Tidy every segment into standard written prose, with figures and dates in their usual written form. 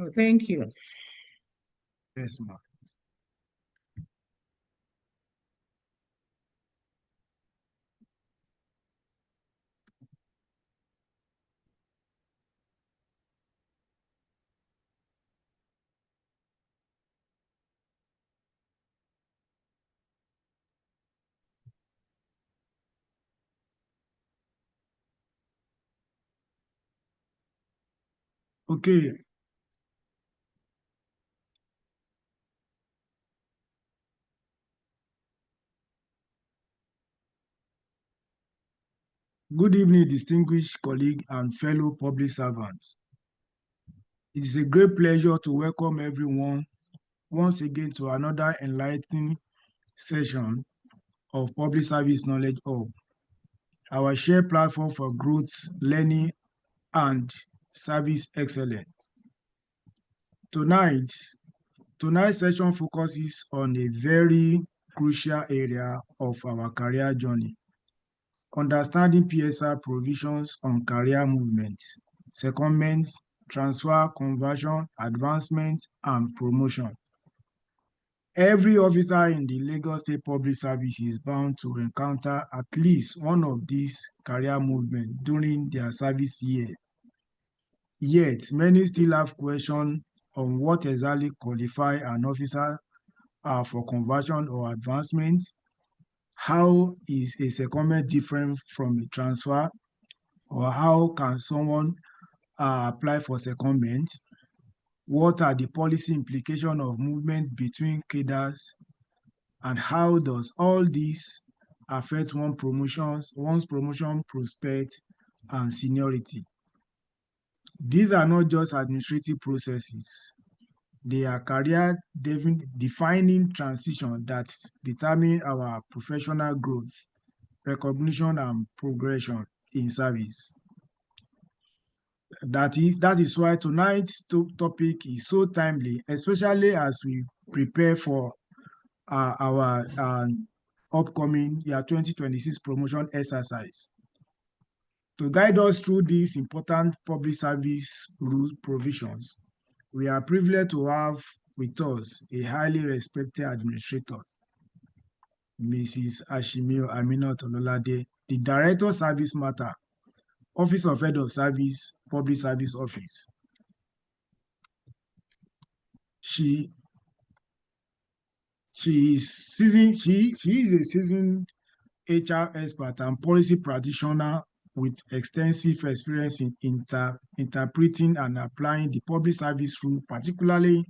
Oh, thank you. Yes, ma'am. Okay. Good evening, distinguished colleague and fellow public servants. It is a great pleasure to welcome everyone once again to another enlightening session of Public Service Knowledge Hub, our shared platform for growth, learning, and service excellence. Tonight, tonight's session focuses on a very crucial area of our career journey, understanding PSR provisions on career movement, secondment, transfer, conversion, advancement, and promotion. Every officer in the Lagos State Public Service is bound to encounter at least one of these career movements during their service year. Yet, many still have questions on what exactly qualify an officer for conversion or advancement. How is a secondment different from a transfer? Or how can someone apply for secondment? What are the policy implications of movement between cadres? And how does all this affect one's promotion prospect and seniority? These are not just administrative processes. They are career defining transition that determine our professional growth, recognition, and progression in service. That is why tonight's topic is so timely, especially as we prepare for our upcoming year 2026 promotion exercise. To guide us through these important public service rules provisions, we are privileged to have with us a highly respected administrator, Mrs. Ashimio Aminat Ololade, the Director Service Matter, Office of Head of Service, Public Service Office. She is a seasoned HR expert and policy practitioner with extensive experience in interpreting and applying the public service rule, particularly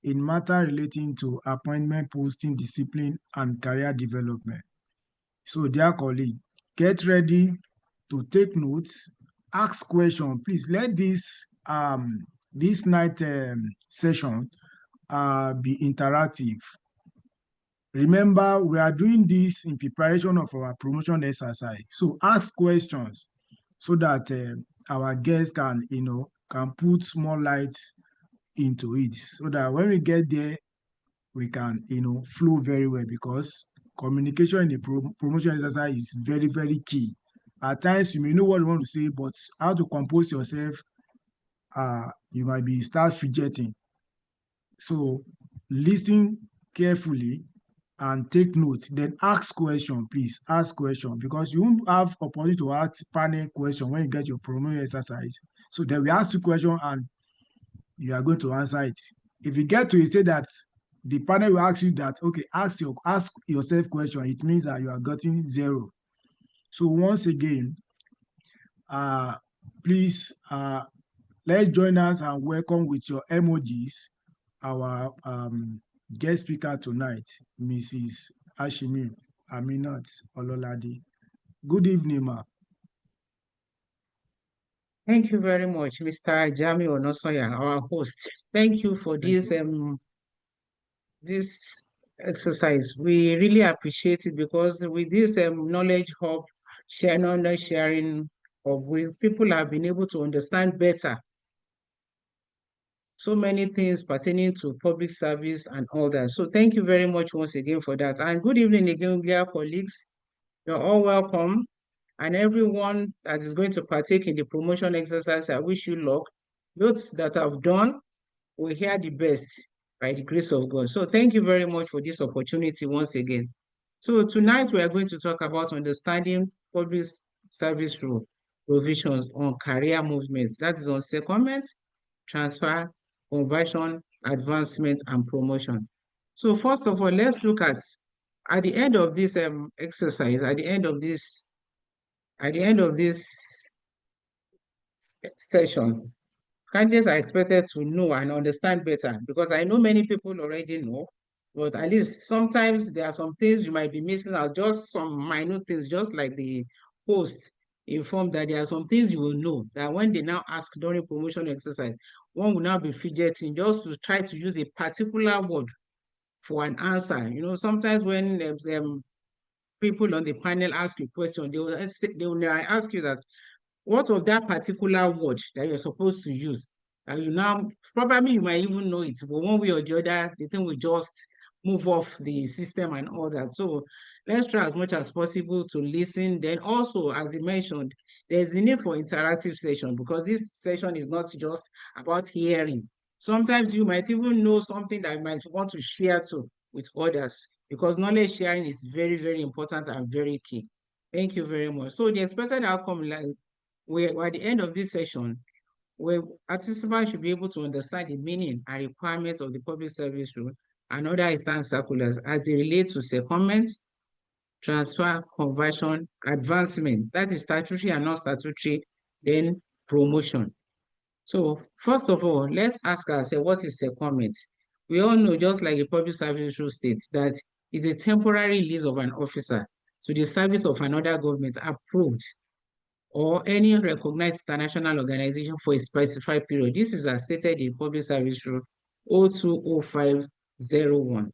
in matters relating to appointment, posting, discipline, and career development. So, dear colleague, get ready to take notes, ask questions. Please let this night session be interactive. Remember, we are doing this in preparation of our promotion exercise. So ask questions so that our guests can put more light into it, so that when we get there, we can, flow very well, because communication in the promotion exercise is very, very key. At times, you may know what you want to say, but how to compose yourself, you might start fidgeting. So listen carefully and take notes, then ask question. Please ask question, because you won't have opportunity to ask panel question when you get your promotion exercise. So then we ask you question and you are going to answer it. If you get to a state that the panel will ask you that, okay, ask yourself question, it means that you are getting 0. So once again, please let's join us and welcome with your emojis our guest speaker tonight, Mrs. Ashimi Aminat Ololade. Good evening, ma. Thank you very much, Mr. Jami Onosoya, our host. Thank you for this exercise. We really appreciate it, because with this knowledge hub, knowledge sharing, people have been able to understand better so many things pertaining to public service and all that. So thank you very much once again for that. And good evening again, dear colleagues. You're all welcome. And everyone that is going to partake in the promotion exercise, I wish you luck. Those that have done, will hear the best by the grace of God. So thank you very much for this opportunity once again. So tonight we are going to talk about understanding public service rule provisions on career movements. That is on secondment, transfer, conversion, advancement, and promotion. So first of all, let's look at the end of this exercise, at the end of this session, candidates are expected to know and understand better, because I know many people already know, but at least sometimes there are some things you might be missing out, just some minor things, just like the host informed that there are some things you will know that when they now ask during promotion exercise, one will now be fidgeting just to try to use a particular word for an answer. You know, sometimes when people on the panel ask you a question, they will ask you that what of that particular word that you're supposed to use? And you now, probably you might even know it, but one way or the other, the thing will just move off the system and all that. So let's try as much as possible to listen. Then also, as you mentioned, there's a need for interactive session, because this session is not just about hearing. Sometimes you might even know something that you might want to share to with others, because knowledge sharing is very, very important and very key. Thank you very much. So the expected outcome, like, at the end of this session, where participants should be able to understand the meaning and requirements of the public service rule and other instance circulars as they relate to secondment, transfer, conversion, advancement, that is statutory and non-statutory, then promotion. So first of all, let's ask ourselves, what is secondment? We all know, just like the public service rule states, that is a temporary release of an officer to the service of another government approved or any recognized international organization for a specified period. This is as stated in Public Service Rule 020501.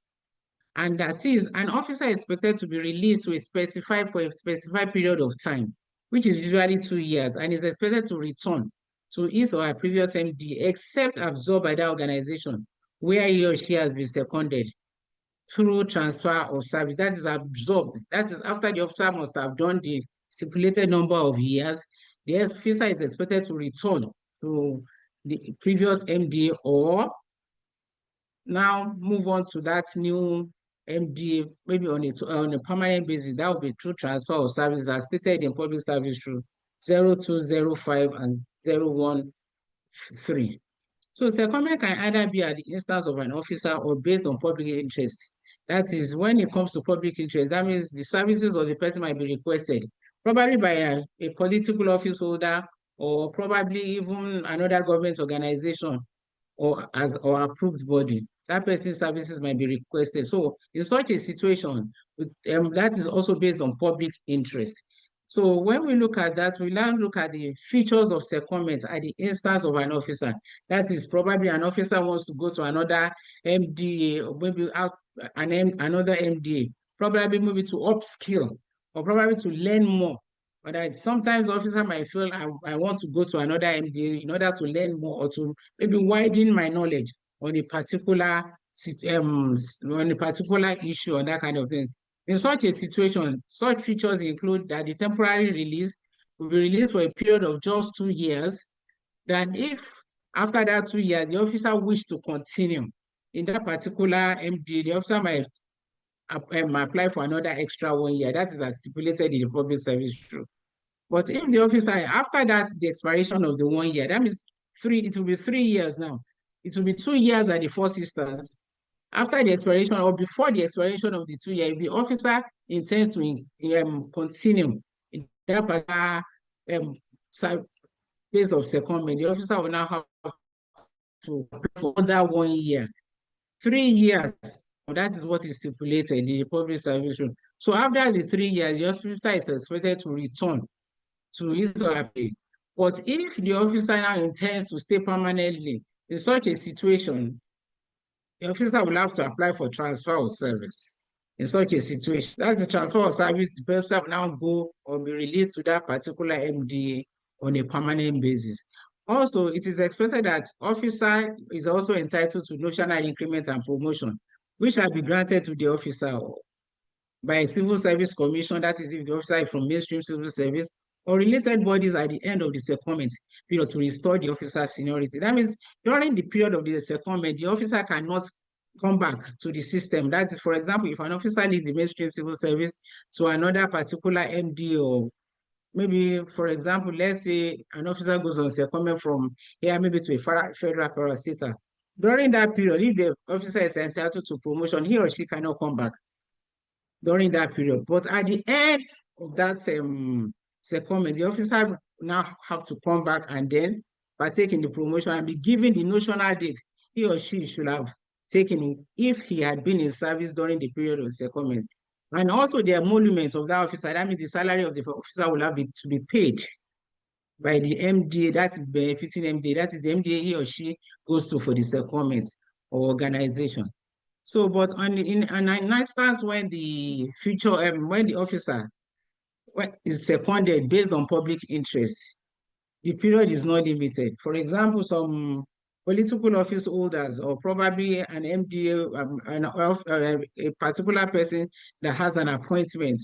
And that is, an officer is expected to be released to a specified for a specified period of time, which is usually 2 years, and is expected to return to his or her previous MD, except absorbed by that organization where he or she has been seconded through transfer of service. That is absorbed. That is after the officer must have done the stipulated number of years, the officer is expected to return to the previous MD, or now move on to that new MD, maybe on a permanent basis. That will be through transfer of service as stated in Public Service Rule 0205 and 013. So secondment can either be at the instance of an officer or based on public interest. That is, when it comes to public interest, that means the services of the person might be requested, probably by a political office holder, or probably even another government organization, or approved body. That person's services might be requested. So in such a situation, that is also based on public interest. So when we look at that, we now look at the features of secondment at the instance of an officer. That is, probably an officer wants to go to another MDA, or maybe another MDA, probably maybe to upskill, or probably to learn more. But sometimes officer might feel, I want to go to another MDA in order to learn more, or to maybe widen my knowledge on a particular issue, or that kind of thing. In such a situation, such features include that the temporary release will be released for a period of just 2 years. Then if after that 2 years, the officer wishes to continue in that particular MD, the officer might apply for another extra 1 year. That is as stipulated in the public service rule. But if the officer, after that, the expiration of the 1 year, that means it will be 3 years now. It will be 2 years at the first instance. After the expiration or before the expiration of the 2 years, if the officer intends to continue in that particular phase of secondment, the officer will now have to apply for another 1 year. 3 years, that is what is stipulated in the public service rule. So after the 3 years, the officer is expected to return to his or her pay. But if the officer now intends to stay permanently in such a situation, the officer will have to apply for transfer of service. In such a situation, that's the transfer of service, the person will now go or be released to that particular MDA on a permanent basis. Also, it is expected that officer is also entitled to notional increment and promotion, which shall be granted to the officer by a civil service commission. That is, if the officer is from mainstream civil service, or related bodies at the end of the secondment period to restore the officer's seniority. That means during the period of the secondment, the officer cannot come back to the system. That is, for example, if an officer leaves the mainstream civil service to another particular MD, or maybe, for example, let's say an officer goes on secondment from here, maybe to a federal parastatal. During that period, if the officer is entitled to promotion, he or she cannot come back during that period. But at the end of that secondment, the officer now have to come back and then partake in the promotion and be given the notional date he or she should have taken if he had been in service during the period of secondment. And also the emolument of that officer, that means the salary of the officer will have to be paid by the MDA, that is benefiting MDA, that is the MDA he or she goes to for the secondment or organization. So, but in an instance when the future, when the officer is seconded based on public interest, the period is not limited. For example, some political office holders or probably an MDA, a particular person that has an appointment,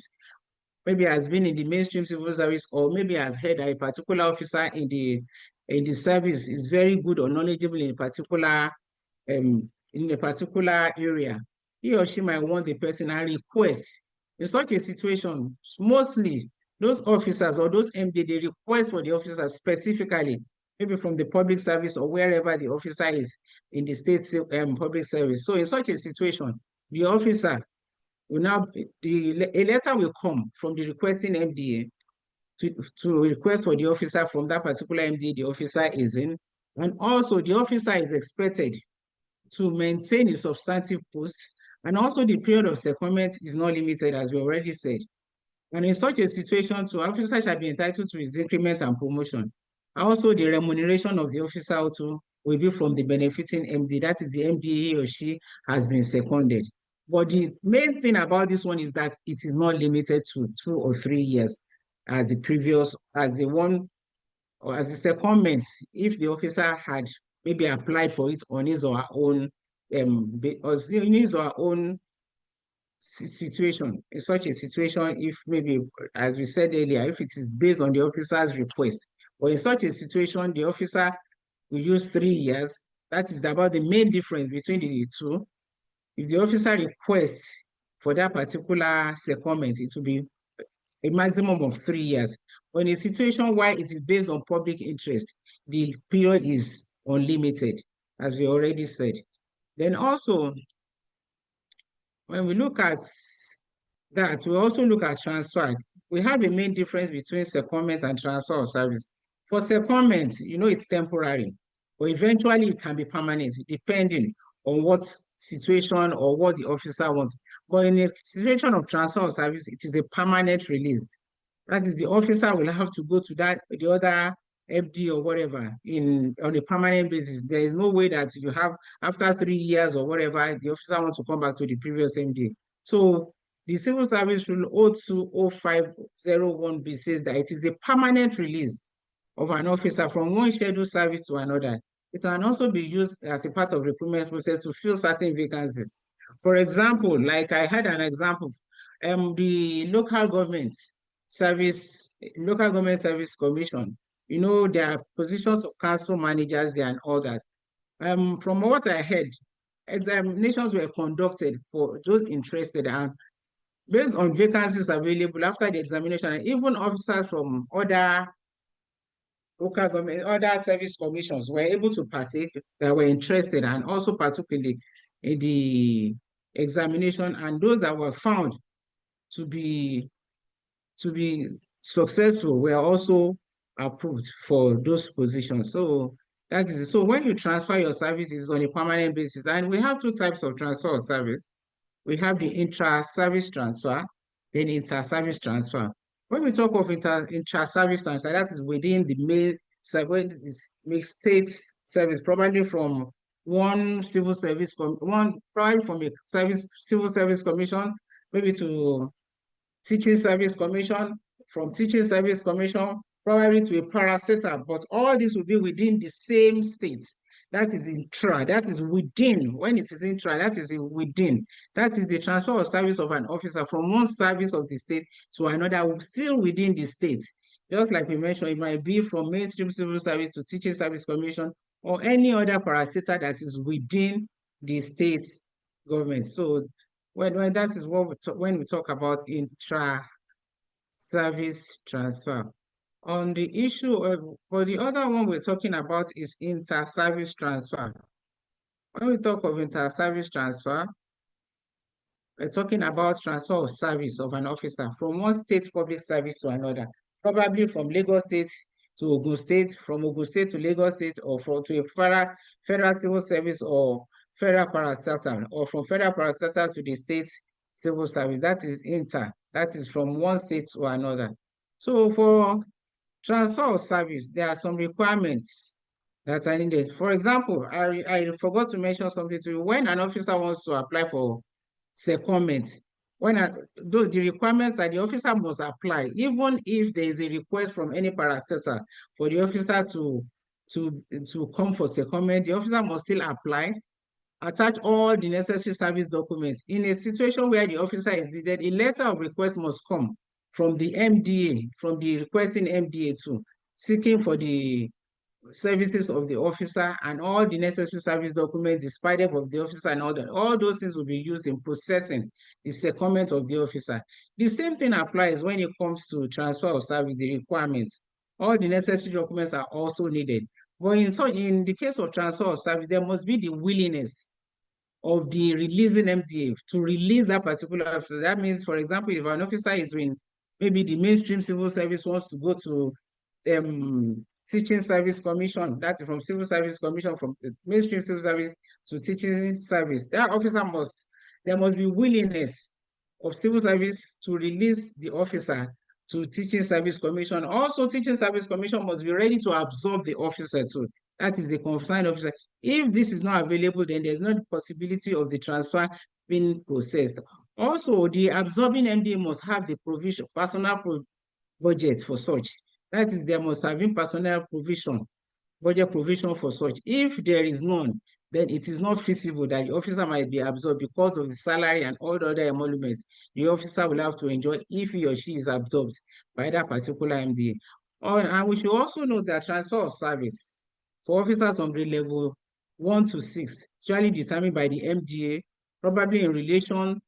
maybe has been in the mainstream civil service, or maybe has heard that a particular officer in the service is very good or knowledgeable in a particular area, he or she might want the person and request. In such a situation, mostly those officers or those MD, they request for the officer specifically, maybe from the public service or wherever the officer is in the state public service. So in such a situation, the officer will now, a letter will come from the requesting MDA to request for the officer from that particular MD the officer is in. And also the officer is expected to maintain a substantive post. And also the period of secondment is not limited, as we already said. And in such a situation, too, officer shall be entitled to his increment and promotion. Also, the remuneration of the officer also will be from the benefiting MD. That is the MD he or she has been seconded. But the main thing about this one is that it is not limited to 2 or 3 years as the previous, as the one, or as the secondment, if the officer had maybe applied for it on his or her own, or in his or her own situation. In such a situation, if maybe, as we said earlier, if it is based on the officer's request, or in such a situation, the officer will use 3 years. That is about the main difference between the two. If the officer requests for that particular secondment, it will be a maximum of 3 years. But in a situation where it is based on public interest, the period is unlimited, as we already said. Then also, when we look at that, we also look at transfer. We have a main difference between secondment and transfer of service. For secondment, it's temporary, but eventually it can be permanent, depending on what situation or what the officer wants. But in a situation of transfer of service, it is a permanent release. That is, the officer will have to go to the other FD or whatever on a permanent basis. There is no way that you have, after 3 years or whatever, the officer wants to come back to the previous MD. So the Civil Service Rule 020501B says that it is a permanent release of an officer from one scheduled service to another. It can also be used as a part of recruitment process to fill certain vacancies. For example, like I had an example, the local government service commission, there are positions of council managers there and all that. From what I heard, examinations were conducted for those interested, and based on vacancies available after the examination, and even officers from other local government, other service commissions were able to partake, that were interested and also partook in the examination, and those that were found to be successful were also approved for those positions. So that is it. So when you transfer your services on a permanent basis, and we have two types of transfer of service. We have the intra-service transfer, then inter-service transfer. When we talk of intra-service transfer, that is within the main state service, probably from one civil service, probably from a civil service commission, maybe to teaching service commission, from teaching service commission, probably to a parastatal, but all this will be within the same state. That is intra, that is within. When it is intra, that is within. That is the transfer of service of an officer from one service of the state to another, still within the state. Just like we mentioned, it might be from mainstream civil service to teaching service commission or any other parastatal that is within the state government. So when that is what when we talk about intra-service transfer. On the issue of, for the other one we're talking about is inter-service transfer. When we talk of inter-service transfer, we're talking about transfer of service of an officer from one state public service to another, probably from Lagos State to Ogun State, from Ogun State to Lagos State, or from to a federal civil service or federal parastatal, or from federal parastatal to the state civil service. That is inter. That is from one state to another. So for transfer of service, there are some requirements that are needed. For example, I forgot to mention something to you. When an officer wants to apply for secondment, the requirements that the officer must apply, even if there is a request from any parastatal for the officer to come for secondment, the officer must still apply, attach all the necessary service documents. In a situation where the officer is needed, a letter of request must come from the MDA, from the requesting MDA too, seeking for the services of the officer and all the necessary service documents, the SPIDEP of the officer and all that. All those things will be used in processing the secondment of the officer. The same thing applies when it comes to transfer of service, the requirements. All the necessary documents are also needed. But in the case of transfer of service, there must be the willingness of the releasing MDA to release that particular officer. That means, for example, if an officer is in maybe the mainstream civil service wants to go to teaching service commission, that's from civil service commission, from the mainstream civil service to teaching service, that officer there must be willingness of civil service to release the officer to teaching service commission. Also, teaching service commission must be ready to absorb the officer too. That is the concerned officer. If this is not available, then there's no possibility of the transfer being processed. Also, the absorbing MD must have the provision, budget for such. That is, there must have been personnel provision, budget provision for such. If there is none, then it is not feasible that the officer might be absorbed because of the salary and all the other emoluments the officer will have to enjoy if he or she is absorbed by that particular MDA. And we should also note that transfer of service for officers on grade level 1 to 6, usually determined by the MDA, probably in relation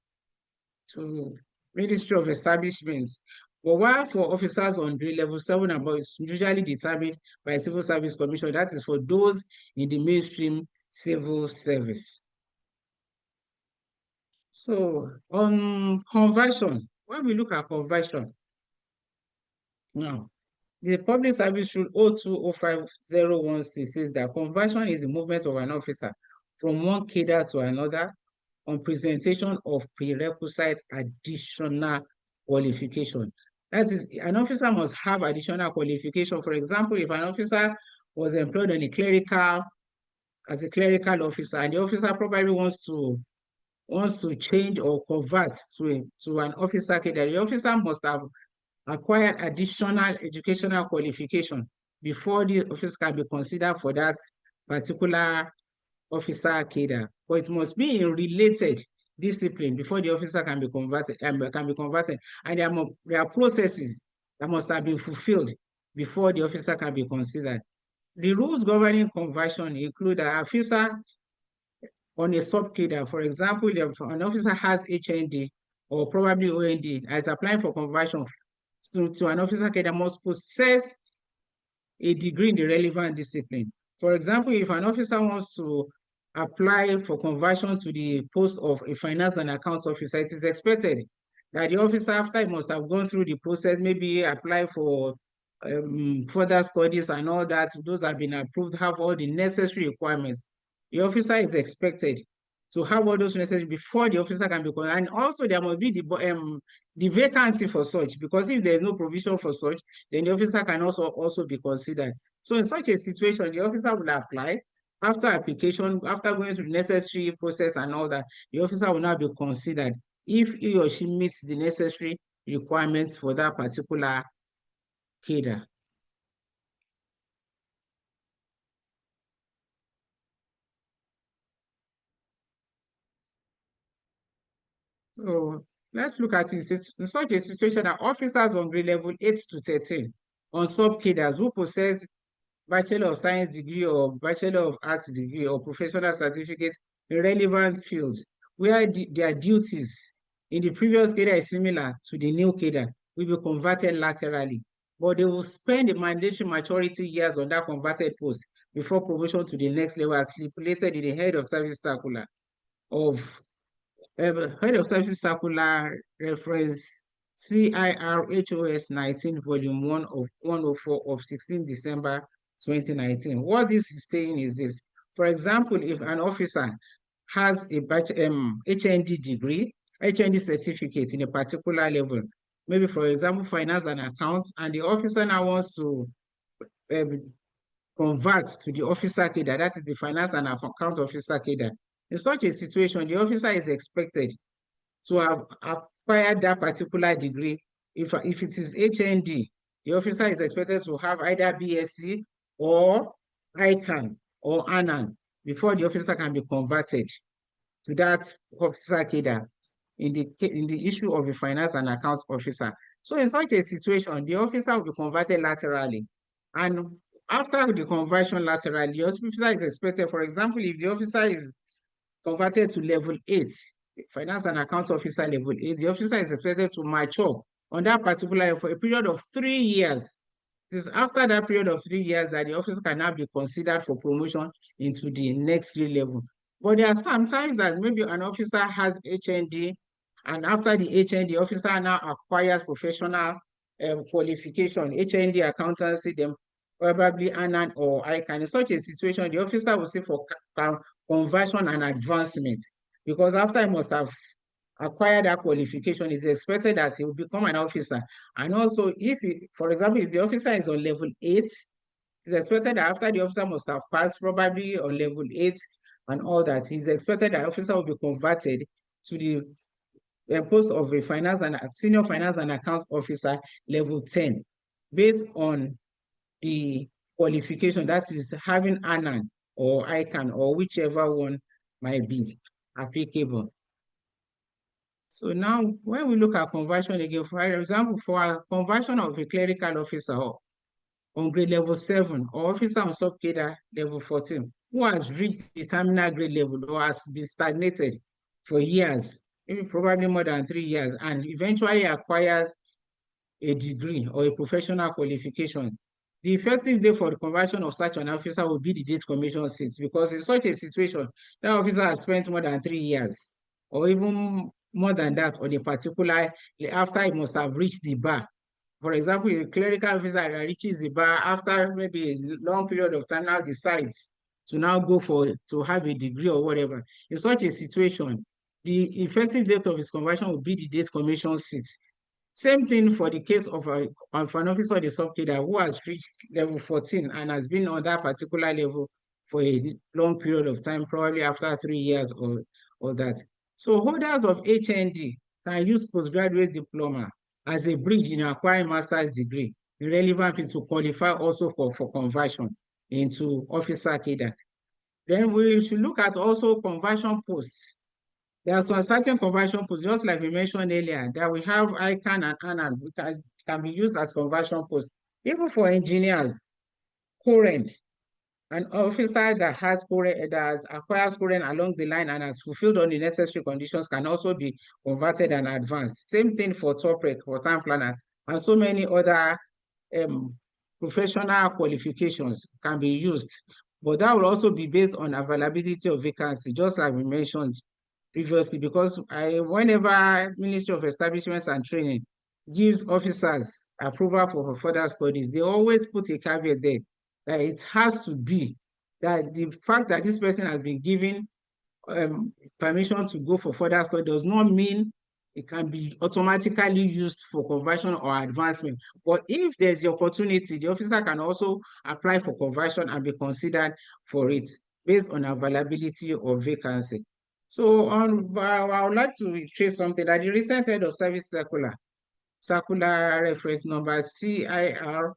to Ministry of Establishments. But while for officers on grade level 7 and above, it's usually determined by Civil Service Commission. That is for those in the mainstream civil service. So on conversion, when we look at conversion, now, the Public Service Rule 020501 says that conversion is the movement of an officer from one cadre to another on presentation of prerequisite additional qualification. That is, an officer must have additional qualification. For example, if an officer was employed on as a clerical officer, and the officer probably wants to change or convert to an officer cadre, the officer must have acquired additional educational qualification before the office can be considered for that particular officer cadre. But it must be in related discipline before the officer can be converted. And there are processes that must have been fulfilled before the officer can be considered. The rules governing conversion include an officer on a sub cadre. For example, if an officer has HND or probably OND and is applying for conversion to an officer cadre, must possess a degree in the relevant discipline. For example, if an officer wants to apply for conversion to the post of a finance and accounts officer, it is expected that the officer, after he must have gone through the process, maybe apply for further studies and all that, those have been approved, have all the necessary requirements. The officer is expected to have all those necessary before the officer can be called. And also there must be the vacancy for such, because if there is no provision for such, then the officer can also be considered. So in such a situation, the officer will apply. After application, after going through the necessary process and all that, the officer will now be considered if he or she meets the necessary requirements for that particular cadre. So let's look at it. It's such a situation that officers on grade level 8 to 13 on sub-cadres who possess Bachelor of Science degree or Bachelor of Arts degree or professional certificate in relevant fields where their duties in the previous cadre is similar to the new cadre will be converted laterally, but they will spend the mandatory maturity years on that converted post before promotion to the next level as stipulated in the head of service circular of Head of Services Circular Reference CIRHOS 19, Volume 1 of 104 of 16 December 2019. What this is saying is this. For example, if an officer has a HND degree, HND certificate in a particular level, maybe for example, finance and accounts, and the officer now wants to um, convert to the officer cadre, that is the finance and account officer cadre. In such a situation, the officer is expected to have acquired that particular degree. If it is HND, the officer is expected to have either BSc or ICANN or ANAN before the officer can be converted to that officer cadre in the issue of a finance and accounts officer. So in such a situation, the officer will be converted laterally. And after the conversion laterally, the officer is expected, for example, if the officer is converted to level 8, finance and accounts officer level 8, the officer is expected to mature on that particular for a period of 3 years. It is after that period of 3 years that the officer can now be considered for promotion into the next grade level. But there are sometimes that maybe an officer has HND, and after the HND, the officer now acquires professional qualification, HND accountancy, then probably ANAN or ICANN. In such a situation, the officer will seek for conversion and advancement, because after he must have acquired that qualification, it's expected that he will become an officer. And also, if he, for example, if the officer is on level 8, it's expected that after the officer must have passed probably on level 8 and all that, he's expected that the officer will be converted to the post of a senior finance and accounts officer level 10, based on the qualification, that is having ANAN or ICANN or whichever one might be applicable. So now when we look at conversion again, for example, for a conversion of a clerical officer on grade level 7 or officer on sub-cadre level 14 who has reached the terminal grade level or has been stagnated for years, maybe probably more than 3 years, and eventually acquires a degree or a professional qualification, the effective date for the conversion of such an officer will be the date commission sits, because in such a situation, that officer has spent more than 3 years or even more than that on a particular, after he must have reached the bar. For example, a clerical officer that reaches the bar after maybe a long period of time now decides to now go to have a degree or whatever. In such a situation, the effective date of his conversion will be the date commission sits. Same thing for the case of an officer of the sub-cadre who has reached level 14 and has been on that particular level for a long period of time, probably after 3 years or that. So holders of HND can use postgraduate diploma as a bridge in acquiring master's degree in relevant fields to qualify also for conversion into officer cadre. Then we should look at also conversion posts. There are some certain conversion posts, just like we mentioned earlier, that we have ICANN and ANAN, which can be used as conversion posts. Even for engineers, current, an officer that has current, that acquires current along the line and has fulfilled all the necessary conditions can also be converted and advanced. Same thing for top rec, for time planner, and so many other professional qualifications can be used. But that will also be based on availability of vacancy, just like we mentioned previously, because whenever Ministry of Establishments and Training gives officers approval for further studies, they always put a caveat there that it has to be that the fact that this person has been given permission to go for further study does not mean it can be automatically used for conversion or advancement. But if there's the opportunity, the officer can also apply for conversion and be considered for it based on availability of vacancy. So I would like to say something that the recent head of service circular reference number CIRHOS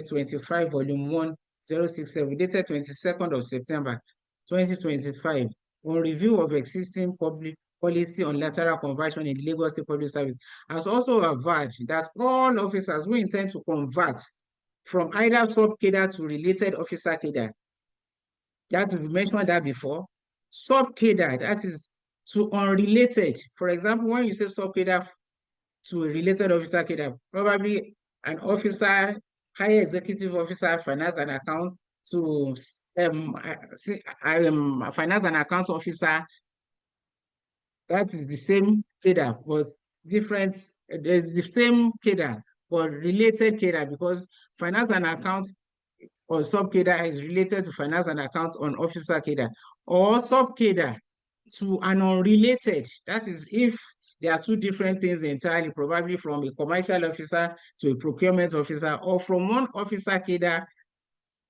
25 volume 1067 dated 22nd of September 2025 on review of existing public policy on lateral conversion in the Lagos State Public Service has also advised that all officers who intend to convert from either sub-cadre to related officer cadre, that we've mentioned that before, sub-cadre, that is to unrelated. For example, when you say sub-cadre to a related officer cadre, probably an officer, higher executive officer, finance and account to finance and account officer, that is the same cadre, but different, there's the same cadre, but related cadre, because finance and accounts or sub cadre is related to finance and accounts on officer cadre, or sub cadre to an unrelated. That is if there are two different things entirely, probably from a commercial officer to a procurement officer, or from one officer cadre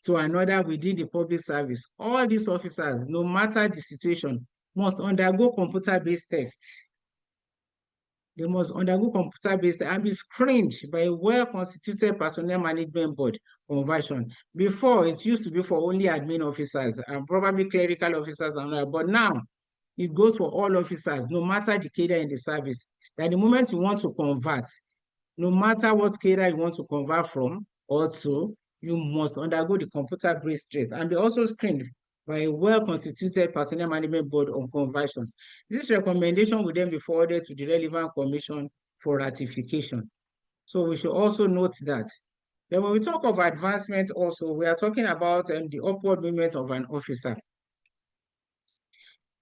to another within the public service. All these officers, no matter the situation, must undergo computer-based tests. They must undergo computer-based and be screened by a well-constituted personnel management board conversion. Before, it used to be for only admin officers and probably clerical officers and all, but now it goes for all officers, no matter the cadre in the service. That the moment you want to convert, no matter what cadre you want to convert from or to, you must undergo the computer-based test and be also screened by a well-constituted personnel management board on conversion. This recommendation will then be forwarded to the relevant commission for ratification. So we should also note that. Then when we talk of advancement also, we are talking about the upward movement of an officer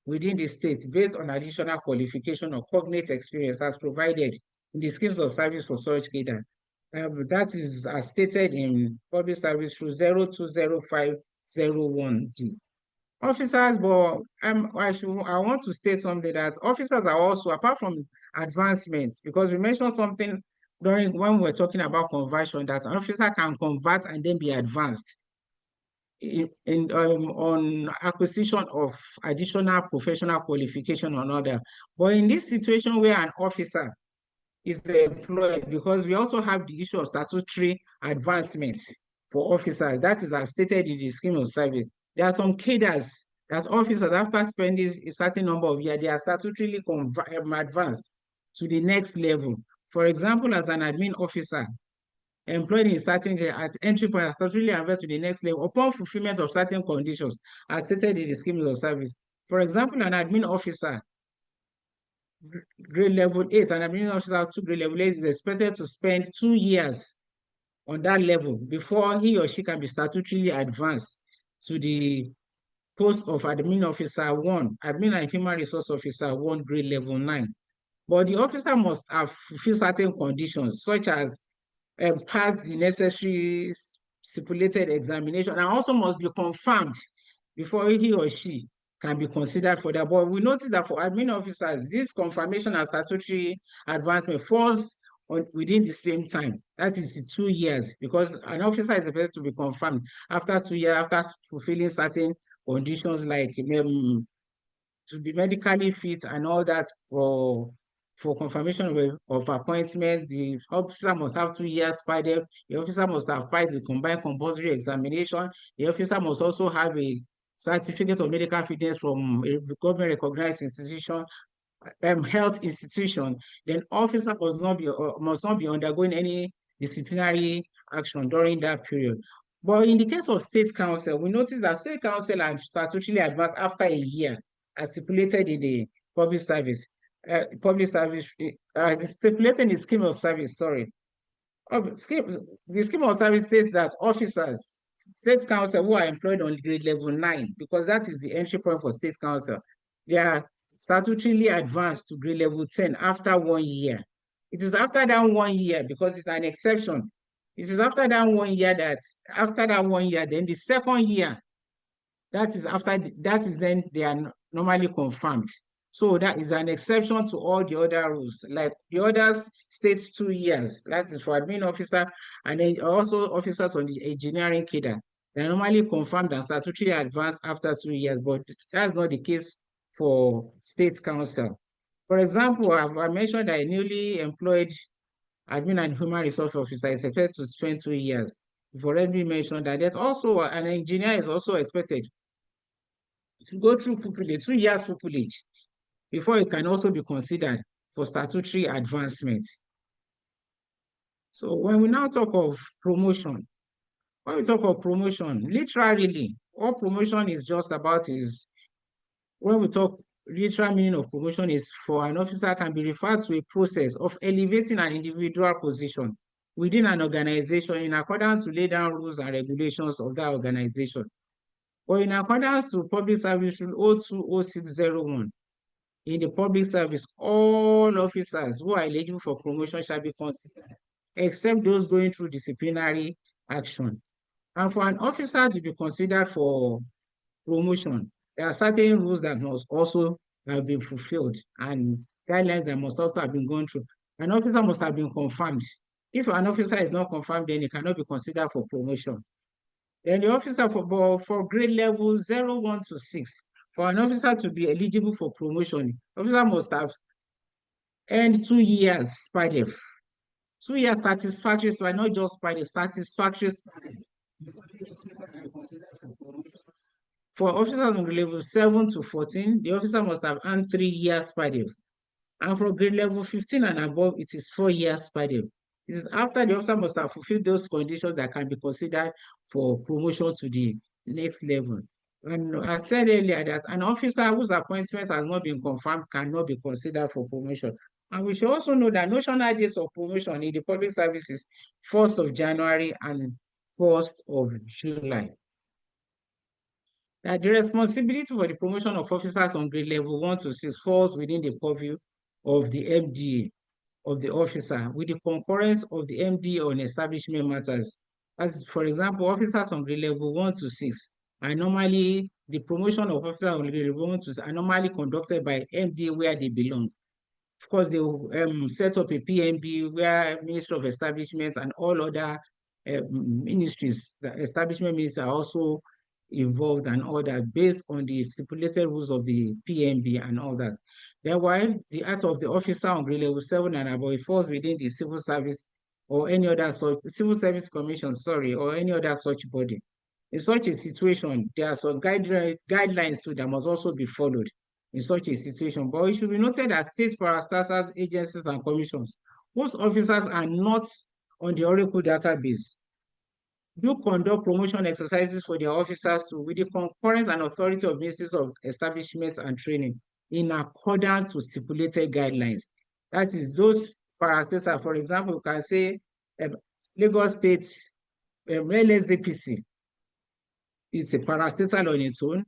within the state based on additional qualification or cognate experience as provided in the schemes of service for such cadre. That is as stated in Public Service Rule 020501D. Officers, but I want to state something that officers are also, apart from advancements, because we mentioned something during when we were talking about conversion, that an officer can convert and then be advanced on acquisition of additional professional qualification or another. But in this situation where an officer is employed, because we also have the issue of statutory advancements for officers, that is as stated in the scheme of service. There are some cadres that officers, after spending a certain number of years, they are statutorily advanced to the next level. For example, as an admin officer, employed in starting at entry point, statutorily advanced to the next level upon fulfillment of certain conditions as stated in the scheme of service. For example, an admin officer, grade level 8, an admin officer to grade level 8 is expected to spend 2 years on that level before he or she can be statutorily advanced to the post of admin officer 1, admin and human resource officer 1, grade level 9. But the officer must have fulfilled certain conditions, such as pass the necessary stipulated examination, and also must be confirmed before he or she can be considered for that. But we notice that for admin officers, this confirmation and statutory advancement falls within the same time. That is 2 years, because an officer is expected to be confirmed after 2 years, after fulfilling certain conditions like to be medically fit and all that for confirmation of appointment. The officer must have 2 years PIDEP. The officer must have passed the combined compulsory examination. The officer must also have a certificate of medical fitness from a government recognized institution, health institution. Then officer must not be undergoing any disciplinary action during that period. But in the case of state council, we notice that state council are statutorily advanced after a year, as stipulated in the public service. Stipulated in the scheme of service, sorry. The scheme of service states that officers, state council who are employed on grade level 9, because that is the entry point for state council, they are statutorily advanced to grade level 10 after 1 year. It is after that 1 year, because it's an exception. It is after that 1 year then the second year, that is then they are normally confirmed. So that is an exception to all the other rules. Like the others states 2 years. That is for admin officer, and then also officers on the engineering cadre. They're normally confirmed and statutorily advanced after 2 years, but that's not the case for state council. For example, I mentioned that a newly employed admin and human resource officer is expected to spend 2 years. You've already mentioned that. There's also an engineer is also expected to go through pupillage, 2 years pupillage, before it can also be considered for statutory advancement. So when we now talk of promotion, when we talk of promotion, literally, all promotion is just about is, when we talk literal meaning of promotion is for an officer can be referred to a process of elevating an individual position within an organization in accordance to lay down rules and regulations of that organization. Or in accordance to Public Service Rule 020601, in the public service, all officers who are eligible for promotion shall be considered, except those going through disciplinary action. And for an officer to be considered for promotion, there are certain rules that must also have been fulfilled and guidelines that must also have been gone through. An officer must have been confirmed. If an officer is not confirmed, then he cannot be considered for promotion. Then the officer for grade level 01 to 6, for an officer to be eligible for promotion, officer must have earned 2 years SPADEF. 2 years satisfactory, so not just SPADEF, satisfactory SPADEF. Before the officer can be considered for promotion. For officers on grade level 7 to 14, the officer must have earned 3 years SPADEF. And for grade level 15 and above, it is 4 years SPADEF. It is after the officer must have fulfilled those conditions that can be considered for promotion to the next level. And I said earlier that an officer whose appointment has not been confirmed cannot be considered for promotion. And we should also know that notional dates of promotion in the public service is 1st of January and 1st of July. That the responsibility for the promotion of officers on grade level 1 to 6 falls within the purview of the MDA of the officer, with the concurrence of the MDA on establishment matters. As for example, officers on grade level 1 to 6 are normally, the promotion of officers on grade level 1 to 6 are normally conducted by MDA where they belong. Of course, they will set up a PNB where Ministry of Establishment and all other ministries, the establishment ministries are also involved and all that, based on the stipulated rules of the PNB and all that. Then while the act of the officer on grade level 7 and above, it falls within the civil service or any other such, civil service commission, sorry, or any other such body. In such a situation, there are some guidelines too that must also be followed in such a situation. But it should be noted that state parastatals, agencies, and commissions, whose officers are not on the Oracle database, do conduct promotion exercises for their officers too, with the concurrence and authority of ministries of establishments and training in accordance to stipulated guidelines. That is, those parastatals, for example, you can say Lagos State LSDPC is a parastatal on its own.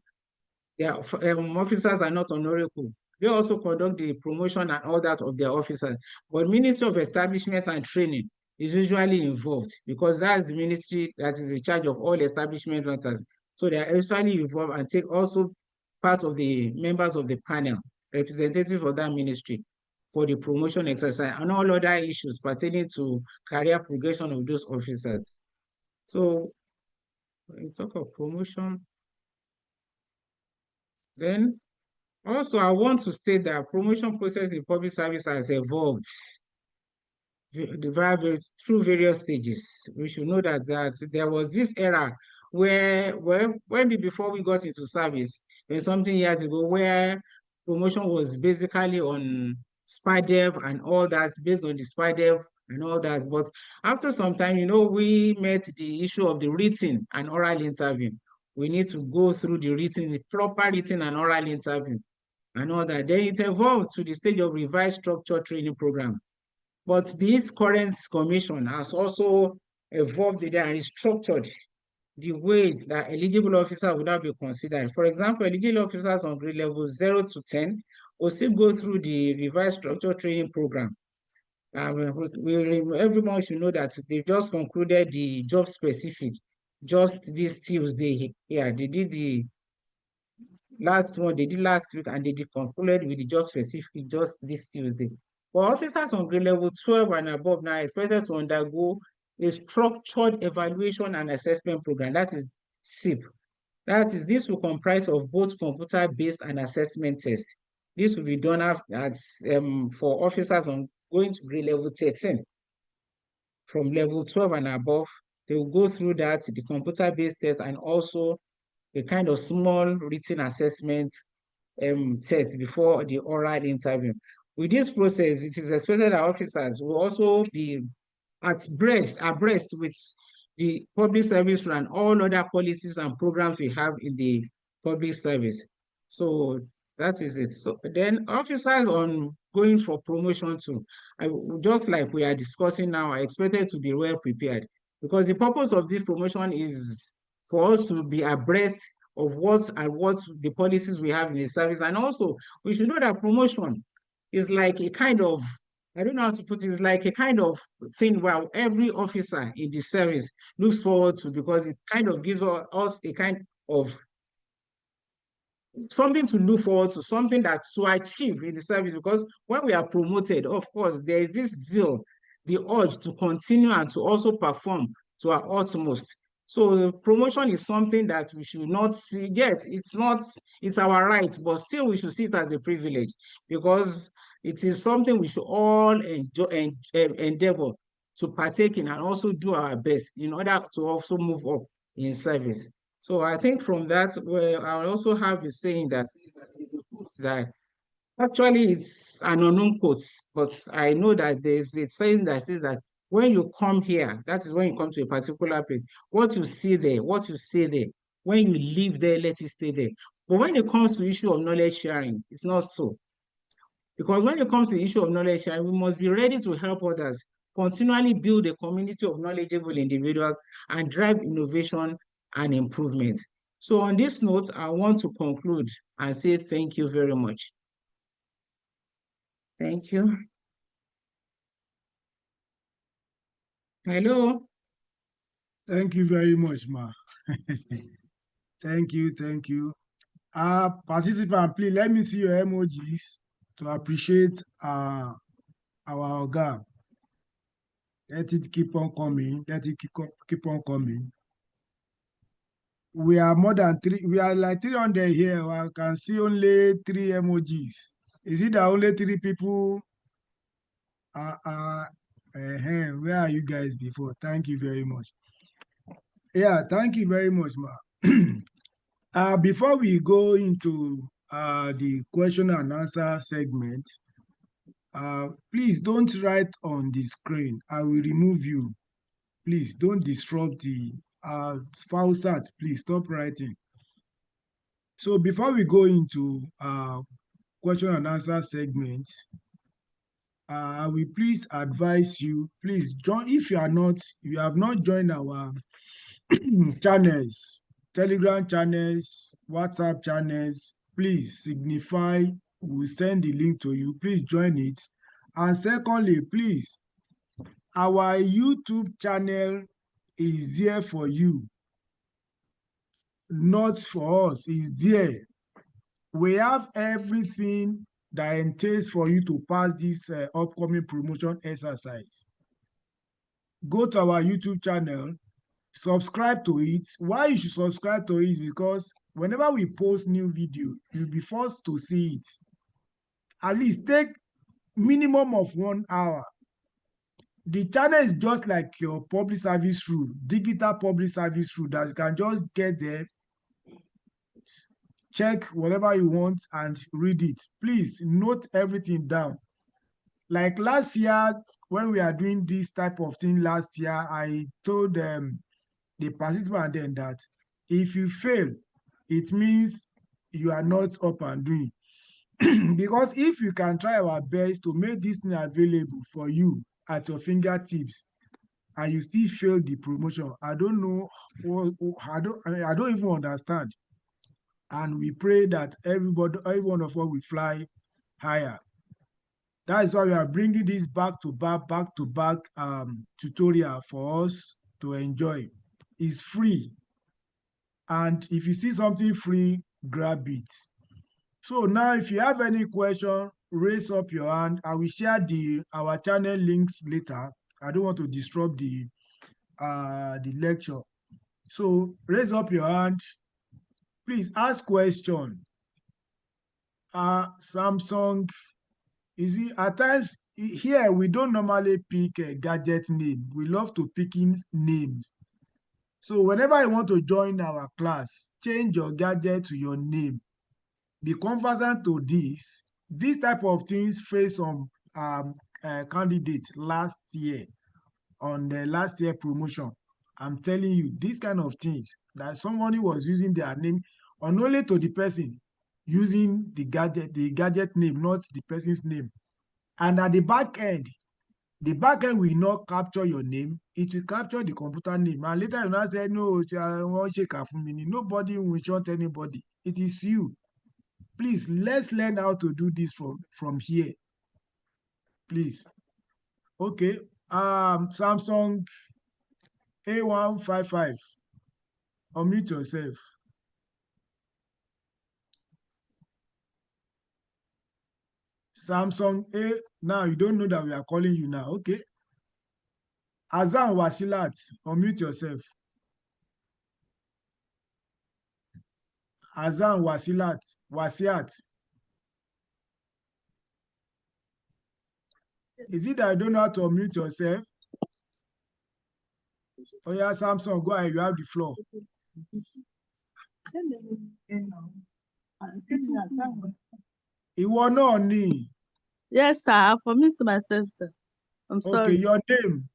Their officers are not on Oracle. They also conduct the promotion and all that of their officers. But Ministry of Establishment and Training is usually involved because that's the ministry that is in charge of all establishment matters. So they are usually involved and take also part of the members of the panel, representative of that ministry, for the promotion exercise and all other issues pertaining to career progression of those officers. So when we talk of promotion, then also I want to state that promotion process in public service has evolved through various stages. We should know that there was this era where when before we got into service, something years ago, where promotion was basically on SPADEV and all that, based on the SPADEV and all that. But after some time, we met the issue of the written and oral interview. We need to go through the proper written and oral interview and all that. Then it evolved to the stage of revised structure training program. But this current commission has also evolved and restructured the way that eligible officers would now be considered. For example, eligible officers on grade level 0 to 10 will still go through the revised structure training program. Everyone should know that they've just concluded the job specific just this Tuesday. Yeah, they did the last one, they did last week, and they did concluded with the job specific just this Tuesday. For officers on grade level 12 and above now expected to undergo a structured evaluation and assessment program, that is SIP. That is, this will comprise of both computer-based and assessment tests. This will be done for officers on going to grade level 13. From level 12 and above, they will go through that, the computer-based test, and also a kind of small written assessment test before the oral interview. With this process, it is expected that officers will also be abreast with the public service and all other policies and programs we have in the public service. So that is it. So then officers on going for promotion too, just like we are discussing now, are expected to be well prepared, because the purpose of this promotion is for us to be abreast of what the policies we have in the service. And also we should know that promotion is like a kind of, I don't know how to put it, it's like a kind of thing where every officer in the service looks forward to, because it kind of gives us a kind of something to look forward to, something that to achieve in the service. Because when we are promoted, of course, there is this zeal, the urge to continue and to also perform to our utmost. So promotion is something that we should not see. Yes, it's our right, but still we should see it as a privilege, because it is something we should all endeavor to partake in and also do our best in order to also move up in service. So I think from that, well, I also have a saying that says that is a quote that actually it's an unknown quote, but I know that there's a saying that says that when you come here, that is when you come to a particular place, what you see there, what you say there, when you live there, let it stay there. But when it comes to issue of knowledge sharing, it's not so. Because when it comes to the issue of knowledge sharing, we must be ready to help others, continually build a community of knowledgeable individuals, and drive innovation and improvement. So on this note, I want to conclude and say thank you very much. Thank you. Hello. Thank you very much, ma. Thank you, thank you. Participant, please let me see your emojis to appreciate our Oga. Let it keep on coming. Let it keep on coming. We are more than three. We are like 300 here. I can see only 3 emojis. Is it that only 3 people where are you guys before? Thank you very much. Yeah, thank you very much, ma. Before we go into the question and answer segment, please don't write on the screen. I will remove you. Please don't disrupt the Fausat. Please stop writing. So before we go into question and answer segment, I will please advise you, please join. If you have not joined our channels, Telegram channels, WhatsApp channels, please signify. We'll send the link to you. Please join it. And secondly, please, our YouTube channel is there for you, not for us. It's there. We have everything that entails for you to pass this upcoming promotion exercise. Go to our YouTube channel, subscribe to it. Why you should subscribe to it is because whenever we post new video, you'll be forced to see it. At least take minimum of 1 hour. The channel is just like your public service rule, digital public service rule, that you can just get there, check whatever you want and read it. Please note everything down. Like last year, when we are doing this type of thing last year, I told the participant then that if you fail, it means you are not up and doing. Because if you can try our best to make this thing available for you at your fingertips and you still fail the promotion, I don't know, I don't even understand. And we pray that every one of us will fly higher. That is why we are bringing this back to back tutorial for us to enjoy. It's free. And if you see something free, grab it. So now if you have any question, raise up your hand. I will share our channel links later. I don't want to disrupt the lecture. So raise up your hand. Please ask question. Samsung, you see, at times here we don't normally pick a gadget name. We love to pick names. So whenever you want to join our class, change your gadget to your name. be conversant to this. This type of things face some candidates last year on the last year promotion. I'm telling you, this kind of things that somebody was using their name only to the person using the gadget name, not the person's name. And at the back end will not capture your name, it will capture the computer name. And later you now say, no, nobody will short anybody. It is you. Please, let's learn how to do this from here. Please. Okay. Samsung A155. Unmute yourself. Samsung A. Now you don't know that we are calling you now. Okay. Azan Wasilat. Unmute yourself. Azan Wasiat. Is it that I don't know how to unmute yourself? Oh yeah, Samsung, go ahead. You have the floor. Ìwọ náà ni. Yes, sir. I'll commit to myself, sir. I'm Okay, sorry. your name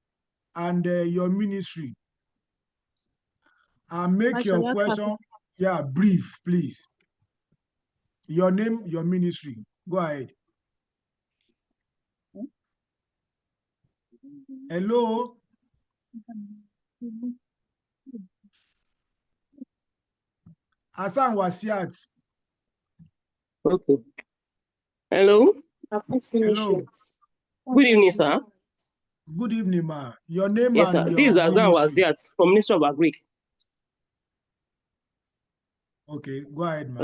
and your ministry. And make your question, brief, please. Your name, your ministry. Go ahead. Hello? Hassan Wasiat. Okay. Hello. Hello. Good evening, sir. Good evening, ma. Your name Yes, sir. and This is your Azan ministry. Waziat from Ministry of Agric. Okay, go ahead, ma.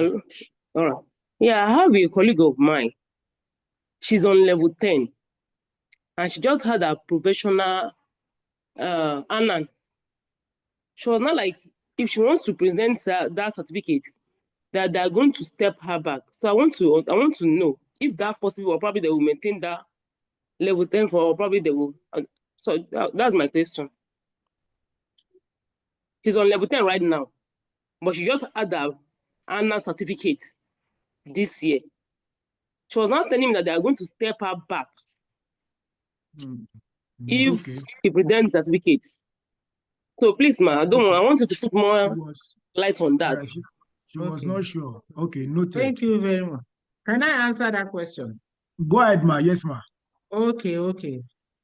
All right. Yeah, I have a colleague of mine. She's on level 10. And she just had a professional Annan. She was not like, if she wants to present that certificate, that they're going to step her back. So I want to know if that possible, or probably they will maintain that level 10 for, or probably they will. So that's my question. She's on level 10 right now, but she just had a Anna certificate this year. She was not telling me that they are going to step her back if he presents certificates. So please, ma, I want you to put more light on that. She was not sure. Okay, noted. Thank you very much. Can I answer that question? Go ahead, ma. Yes, ma. Okay.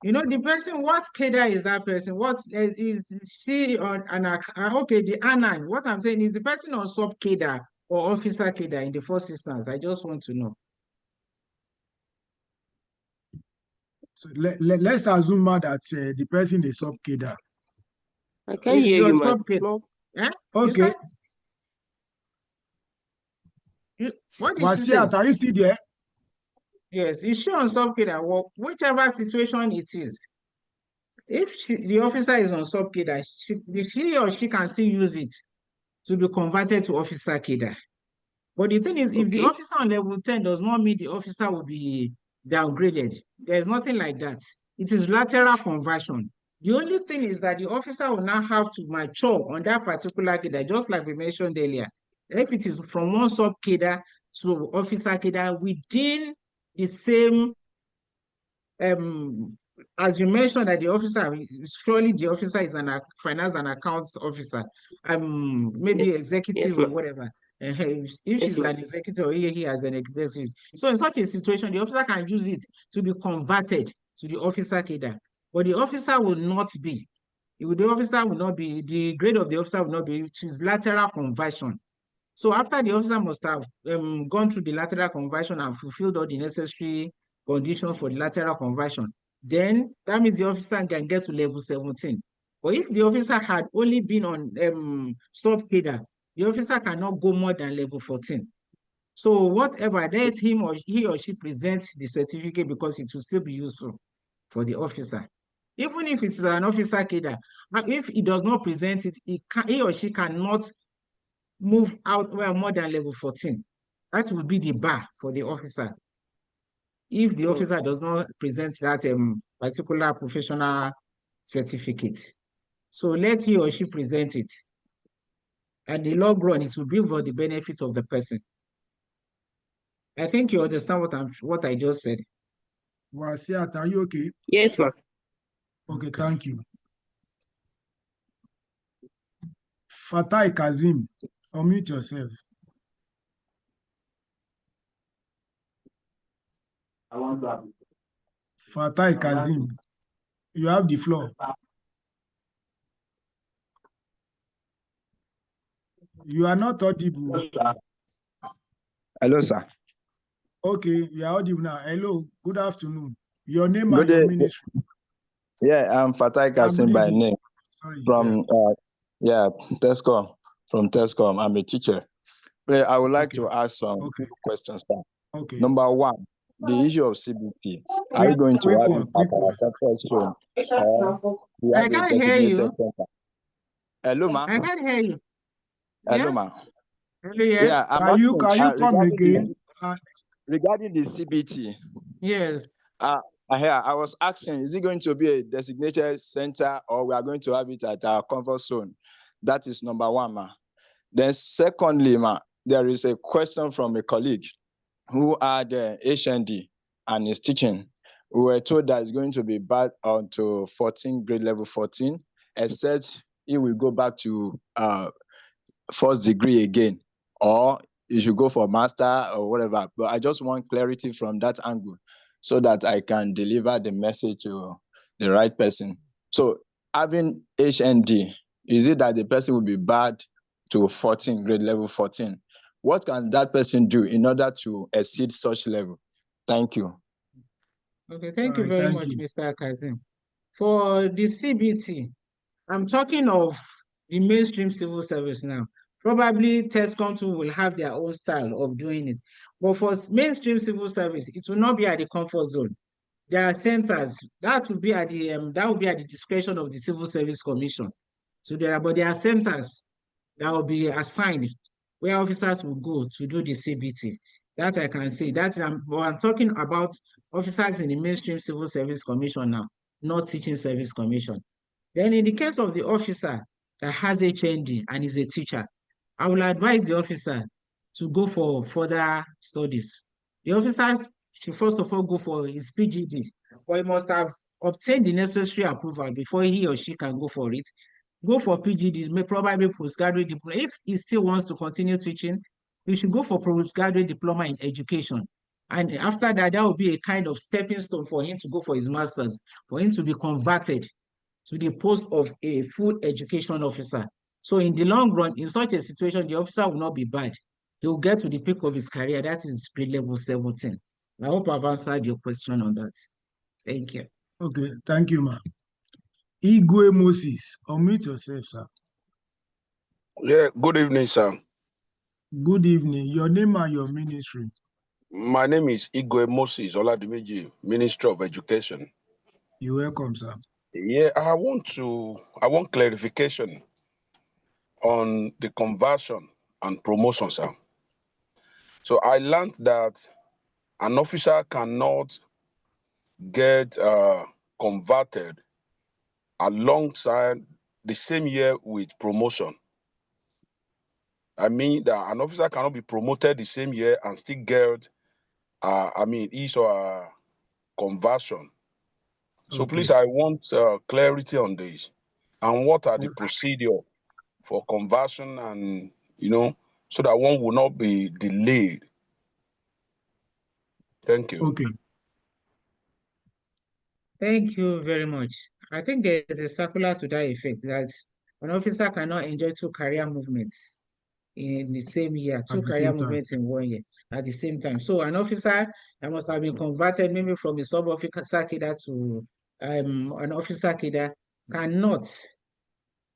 You know, the person, what cadre is that person? What is she on okay, the Anan. What I'm saying is the person on sub cadre or officer cadre in the first instance. I just want to know. So let's assume, ma, that the person is sub cadre. I can't hear you, ma. Eh? Okay. What did she say? Wasiat, are you still there? Yes, is she on sub cadre? Well, whichever situation it is, if the officer is on sub cadre, she or she can still use it to be converted to officer cadre. But the thing is, if the officer on level 10 does not mean the officer will be downgraded, there's nothing like that. It is lateral conversion. The only thing is that the officer will now have to mature on that particular cadre, just like we mentioned earlier. If it is from one sub cadre to officer cadre within the same, as you mentioned, that the officer, surely the officer is an finance and accounts officer, maybe executive or whatever. If she's an executive or he has an executive. So in such a situation, the officer can use it to be converted to the officer cadre. But the officer will not be. The grade of the officer will not be, which is lateral conversion. So after the officer must have gone through the lateral conversion and fulfilled all the necessary conditions for the lateral conversion, then that means the officer can get to level 17. But if the officer had only been on sub cadre, the officer cannot go more than level 14. So whatever, let he or she presents the certificate because it will still be useful for the officer. Even if it's an officer cadre, if he does not present it, he or she cannot move out more than level 14. That will be the bar for the officer. If the officer does not present that particular professional certificate. So let he or she present it. And the long run, it will be for the benefit of the person. I think you understand what I just said. Wasiat, are you okay? Yes, ma'am. Okay, thank you. Fatai Kazim, unmute yourself. Fatai Kazim, you have the floor. You are not audible. Hello, sir. Okay, you are audible now. Hello, good afternoon. Your name Good and your day. ministry. Yeah, I'm Fatai Kasim good by evening. name Sorry. from Tescom. From Tescom, I'm a teacher. I would like Okay. to ask some Okay. questions, sir. Okay. Number one, the issue of CBT. Are you Quick, going to quick have one, it quick at our one. comfort zone, or we I have a can't hear designated you. center? Hello, ma. I can't hear you. Hello, Yes? ma. Hello, Yeah, yes? I'm Can you asking come again? regarding the CBT. Yes. I was asking, is it going to be a designated center, or we are going to have it at our comfort zone? That is number one, ma. Then secondly, ma, there is a question from a colleague who had HND and is teaching. We were told that it's going to be back onto grade level 14, except he will go back to first degree again, or you should go for master or whatever. But I just want clarity from that angle so that I can deliver the message to the right person. So having HND, is it that the person will be bad to grade level 14? What can that person do in order to exceed such level? Thank you. Okay, All thank you right, very thank much, you. Mr. Kazim. For the CBT, I'm talking of the mainstream civil service now. Probably Tescom too will have their own style of doing it. But for mainstream civil service, it will not be at the comfort zone. There are centers that will be at the discretion of the Civil Service Commission. So there are centers that will be assigned where officers will go to do the CBT. That I can say. But I'm talking about officers in the mainstream Civil Service Commission now, not Teaching Service Commission. Then in the case of the officer that has HND and is a teacher, I will advise the officer to go for further studies. The officer should first of all go for his PGD, but he must have obtained the necessary approval before he or she can go for it. Go for PGD, may probably postgraduate diploma. If he still wants to continue teaching, he should go for postgraduate diploma in education. And after that, that will be a kind of stepping stone for him to go for his master's, for him to be converted to the post of a full education officer. So in the long run, in such a situation, the officer will not be bad. He will get to the peak of his career. That is grade level 17. I hope I've answered your question on that. Thank you. Okay, thank you, ma. Igwe Moses, unmute yourself, sir. Yeah, good evening, sir. Good evening. Your name and your ministry. My name is Igwe Moses Oladimiji, Minister of Education. You're welcome, sir. Yeah, I want clarification on the conversion and promotion, sir. So I learned that an officer cannot get converted alongside the same year with promotion. I mean that an officer cannot be promoted the same year and still get, his or her conversion. So Okay. please, I want clarity on this. And what are the procedure for conversion and, so that one will not be delayed? Thank you. Okay. Thank you very much. I think there is a circular to that effect that an officer cannot enjoy two career movements in the same year, two At the career same time. movements in 1 year at the same time. So an officer that must have been converted maybe from a sub-officer cadre to an officer cadre cannot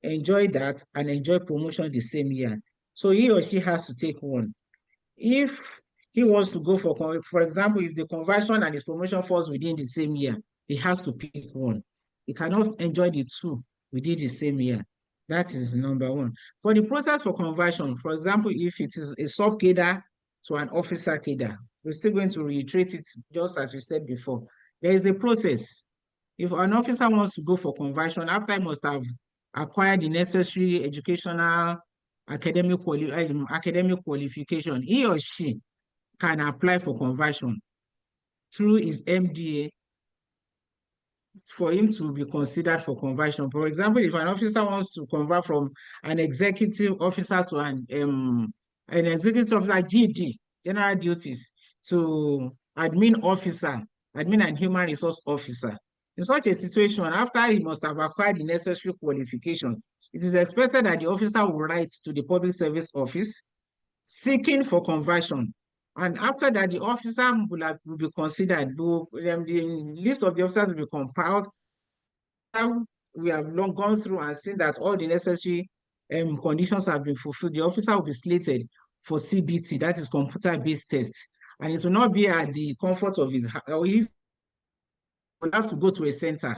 enjoy that and enjoy promotion the same year. So he or she has to take one. If he wants to go for example, if the conversion and his promotion falls within the same year, he has to pick one. He cannot enjoy the two within the same year. That is number one. For the process for conversion, for example, if it is a sub cadre to an officer cadre, we're still going to reiterate it just as we said before. There is a process. If an officer wants to go for conversion, after he must have acquired the necessary educational academic qualification, he or she can apply for conversion through his MDA for him to be considered for conversion. For example, if an officer wants to convert from an executive officer to an executive officer GD, general duties, to admin officer, admin and human resource officer. In such a situation, after he must have acquired the necessary qualification, it is expected that the officer will write to the public service office seeking for conversion. And after that, the officer will be considered. The list of the officers will be compiled. We have long gone through and seen that all the necessary conditions have been fulfilled. The officer will be slated for CBT, that is computer-based test. And it will not be at the comfort of his house. He will have to go to a center.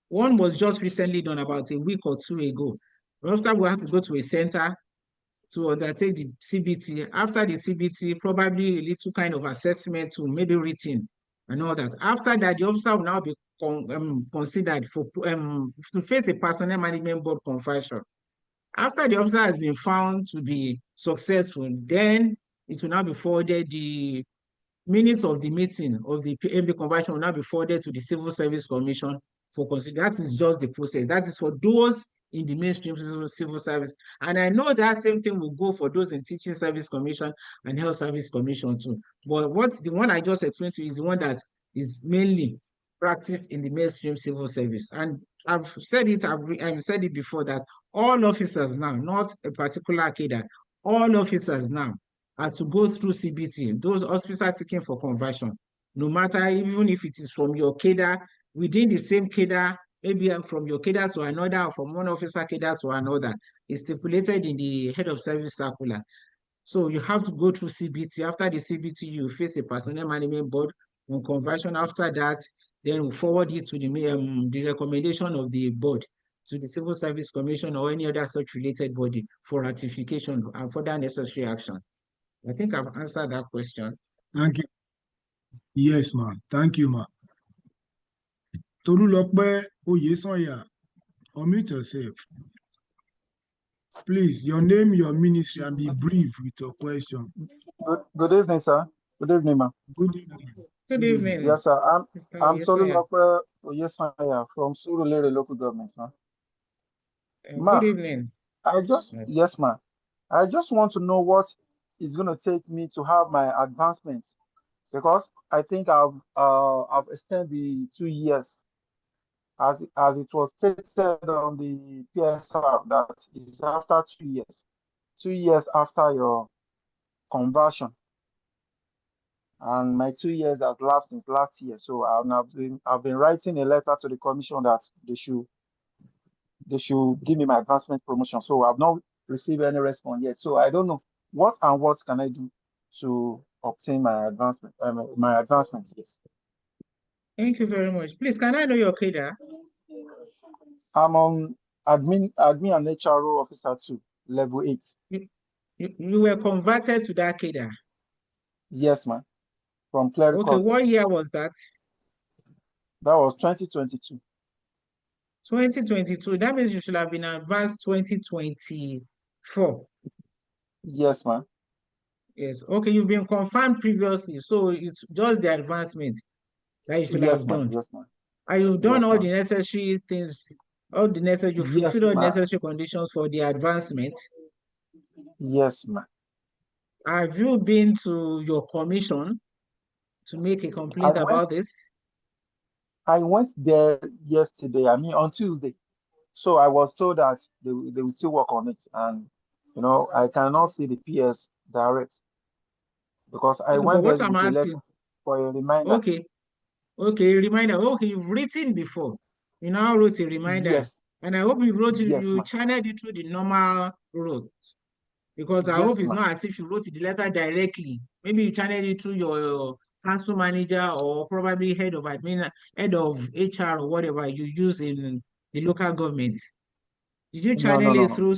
One was just recently done about a week or two ago. The officer will have to go to a center to undertake the CBT. After the CBT, probably a little kind of assessment to maybe written and all that. After that, the officer will now be considered for to face a personnel management board conversion. After the officer has been found to be successful, then it will now be forwarded. The minutes of the meeting of the PMB conversion will now be forwarded to the Civil Service Commission for consideration. That is just the process. That is for those in the mainstream civil service. And I know that same thing will go for those in Teaching Service Commission and Health Service Commission too. But the one I just explained to you is the one that is mainly practiced in the mainstream civil service. And I've said it before that all officers now, not a particular cadre, all officers now are to go through CBT, those officers seeking for conversion, no matter, even if it is from your cadre, within the same cadre, maybe from your cadre to another, or from one officer cadre to another, is stipulated in the head of service circular. So you have to go through CBT. After the CBT, you face a personnel management board on conversion. After that, then we'll forward it to the recommendation of the board to the Civil Service Commission or any other such related body for ratification and further necessary action. I think I've answered that question. Thank you. Yes, ma. Thank you, ma. Tolulope Oyesanya, unmute yourself. Please, your name, your ministry, and be brief with your question. Good evening, sir. Good evening, ma'am. Good evening. Good evening. Yes, sir. I'm Oyesanya. Tolulope Oyesanya from Surulere local government, ma'am. Good evening. Yes, ma'am. I just want to know what is going to take me to have my advancement, because I think I've extended the 2 years as it was stated on the PSR that is after 2 years. 2 years after your conversion. And my 2 years has lapsed since last year. So I've been writing a letter to the commission that they should give me my advancement promotion. So I've not received any response yet. So I don't know what can I do to obtain my advancement. Yes. Thank you very much. Please, can I know your cadre? I'm on admin and HRO officer 2, level 8. You were converted to that cadre? Yes, ma'am. From clerical. Okay, what year was that? That was 2022. 2022. That means you should have been advanced 2024. Yes, ma'am. Yes. Okay, you've been confirmed previously, so it's just the advancement that you should have done. Yes, ma'am. And you've done all the necessary things, you've fulfilled all the necessary conditions for the advancement. Yes, ma'am. Have you been to your commission to make a complaint about this? I went there yesterday, on Tuesday. So I was told that they will still work on it. And, I cannot see the PS direct because I went there with a letter for a reminder. Okay, a reminder. Okay, you've written before. You now wrote a reminder. Yes. And I hope you channeled it through the normal route. Because I hope it's not as if you wrote the letter directly. Maybe you channeled it through your council manager or probably head of admin, head of HR or whatever you use in the local government. Did you channel it through?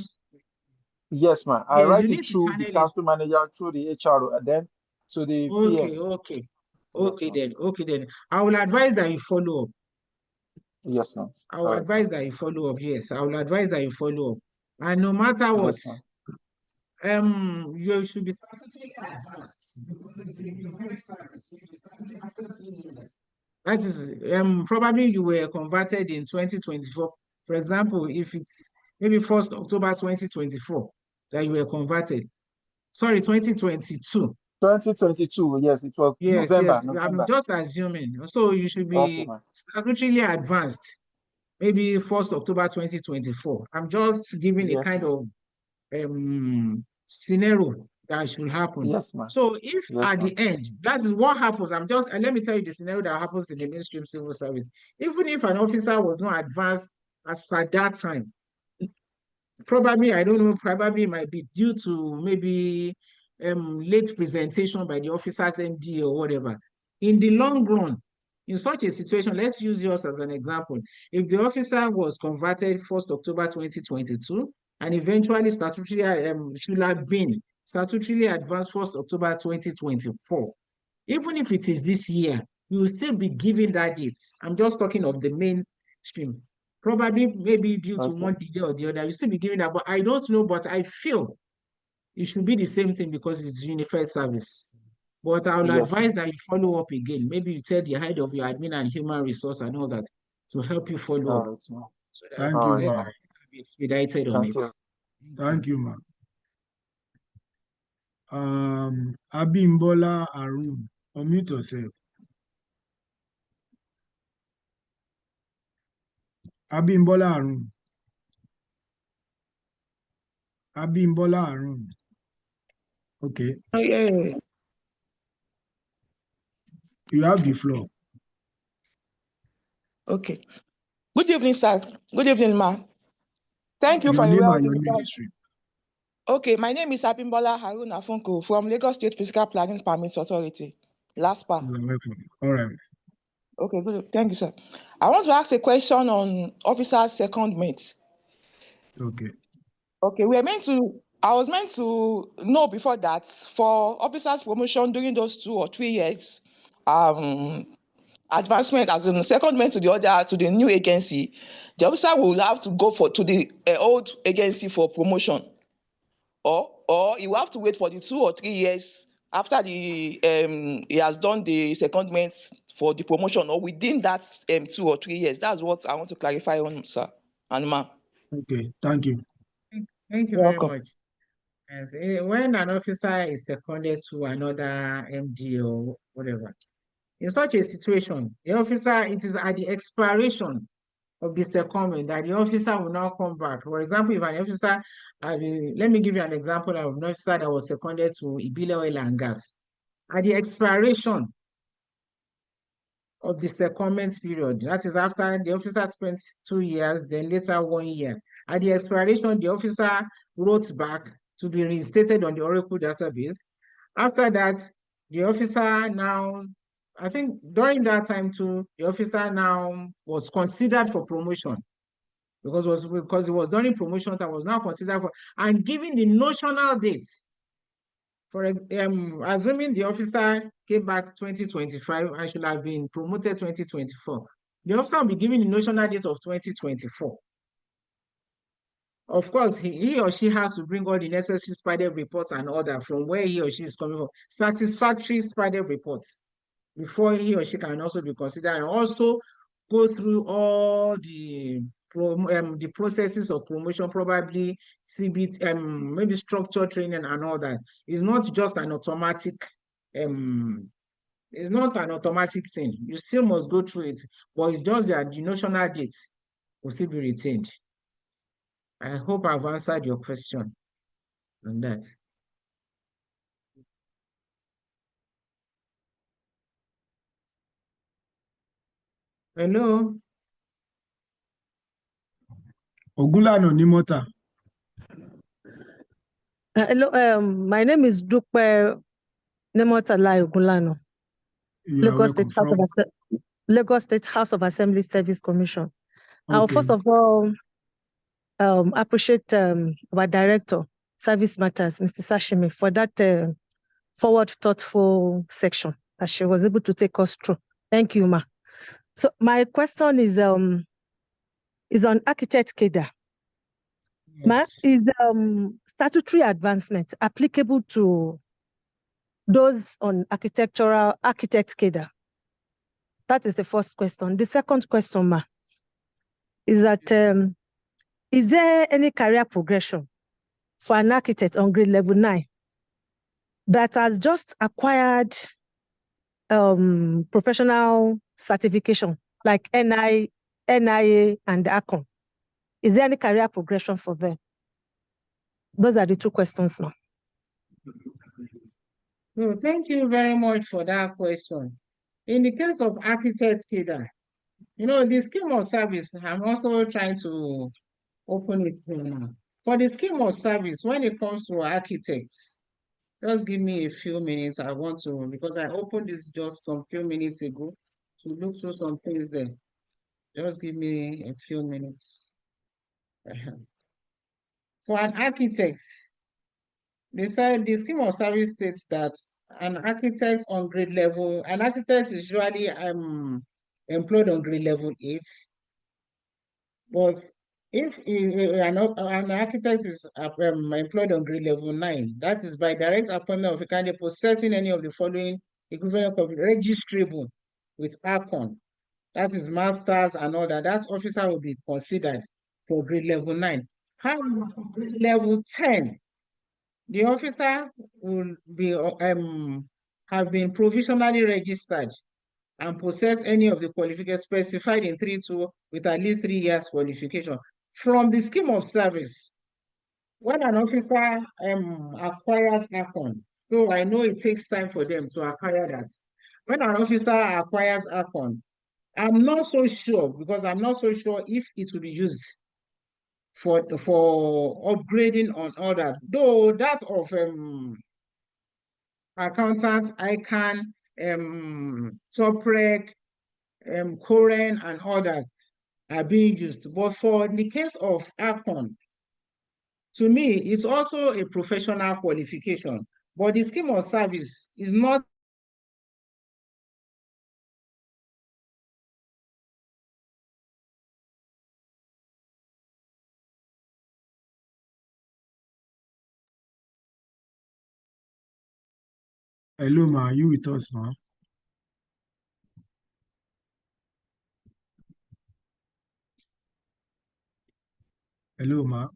Yes, ma'am. I write it through the council manager, through the HR, and then to the PS. Okay then. I will advise that you follow up. Yes, ma'am. I will advise that you follow up. Yes, I will advise that you follow up. And no matter what, you should be statutorily advanced because it's a unified service. You should start it after 3 years. That is, probably you were converted in 2024. For example, if it's maybe 1st October 2024 that you were converted. Sorry, 2022. 2022, yes, it was Yes, November, yes. I'm November. just assuming. So you should Okay, be man. statutorily advanced, maybe 1st October 2024. I'm just giving a Yes, kind ma'am. of scenario that should happen. Yes, ma'am. So if Yes, at ma'am. the end, that is what happens. Let me tell you the scenario that happens in the mainstream civil service. Even if an officer was not advanced as at that time, probably, I don't know, probably it might be due to maybe late presentation by the officer's MD or whatever. In the long run, in such a situation, let's use yours as an example. If the officer was converted 1st October 2022 and eventually should have been statutorily advanced 1st October 2024, even if it is this year, you will still be given that date. I'm just talking of the mainstream. Probably maybe due to Okay. one delay or the other, you still be giving that, but I don't know, but I feel it should be the same thing because it's unified service. But I will Yes, advise ma'am. that you follow up again. Maybe you tell the head of your admin and human resource and all that to help you follow All up right, ma'am. so that Thank All you, right, work ma. ma'am. can be expedited on Thank it. you. Thank Thank you. you, ma. Abimbola Arun, unmute yourself. Abimbola Arun. Abimbola Arun. Okay, Oh, yeah. you have the floor. Okay. Good evening, sir. Good evening, ma. Thank you Your for the name well and your delivered. ministry. Okay, my name is Abimbola Harun Afunko from Lagos State Physical Planning Permits Authority, LASPA. You are welcome. All right. Okay, good. Thank you, sir. I want to ask a question on officer's secondment. Okay. Okay, I was meant to know before that for officers promotion during those 2 or 3 years, advancement as in secondment to the new agency, the officer will have to go to the old agency for promotion, or he will have to wait for the 2 or 3 years after he has done the secondment for the promotion, or within that 2 or 3 years. That's what I want to clarify on, sir and ma'am. Okay. Thank you. Thank you very Welcome. much. Yes, when an officer is seconded to another MD or whatever, in such a situation, the officer, it is at the expiration of the secondment that the officer will now come back. For example, if an officer, let me give you an example of an officer that was seconded to Ibile Oil and Gas. At the expiration of the secondment period, that is after the officer spent 2 years, then later 1 year. At the expiration, the officer wrote back to be reinstated on the Oracle database. After that, the officer now, I think during that time too, the officer now was considered for promotion because it was during promotion that was now considered for, and given the notional dates. For assuming the officer came back 2025 and should have been promoted 2024, the officer will be given the notional date of 2024. Of course, he or she has to bring all the necessary spider reports and all that from where he or she is coming from, satisfactory spider reports, before he or she can also be considered, and also go through all the processes of promotion, probably CBT, maybe structure training and all that. It's not just an automatic, it's not an automatic thing. You still must go through it, but it's just that the notional dates will still be retained. I hope I've answered your question on that. Hello? Ogulano Nimota. Hello, my name is Dupe Nemotalai Ogulano, You are welcome. Lagos State House of Assembly Service Commission. I'll Okay. first of all appreciate our director, Service Matters, Mr. Sashimi, for that forward, thoughtful section that she was able to take us through. Thank you, ma. So my question is on Architect Keda. Ma, Yes. is statutory advancement applicable to those on architect cadre? That is the first question. The second question, ma, is that is there any career progression for an architect on grade level 9 that has just acquired professional certification like NIA and ACON? Is there any career progression for them? Those are the two questions, ma. No, thank you very much for that question. In the case of architect cadre, the scheme of service, I'm also trying to open it here now. For the scheme of service, when it comes to architects, just give me a few minutes. I want to, because I opened this just some few minutes ago to look through some things there. Just give me a few minutes. For an architect, they said the scheme of service states that an architect on grade level, an architect is usually employed on grade level 8. But if an architect is employed on grade level 9, that is by direct appointment of a candidate possessing any of the following equivalent of registrable with ACON, that is masters and all that, that officer will be considered for grade level 9. However, for grade level 10, the officer will be have been provisionally registered and possess any of the qualifications specified in 3.2 with at least 3 years qualification. From the scheme of service, when an officer acquires ACON, so I know it takes time for them to acquire that. When an officer acquires ACON, I'm not so sure, because I'm not so sure if it will be used for upgrading on other, though that of accountants, ICANN, Toprec, Koren and others are being used. But for the case of ACON, to me, it's also a professional qualification. But the scheme of service is not. Hello, ma. Are you with us, ma? Hello, ma.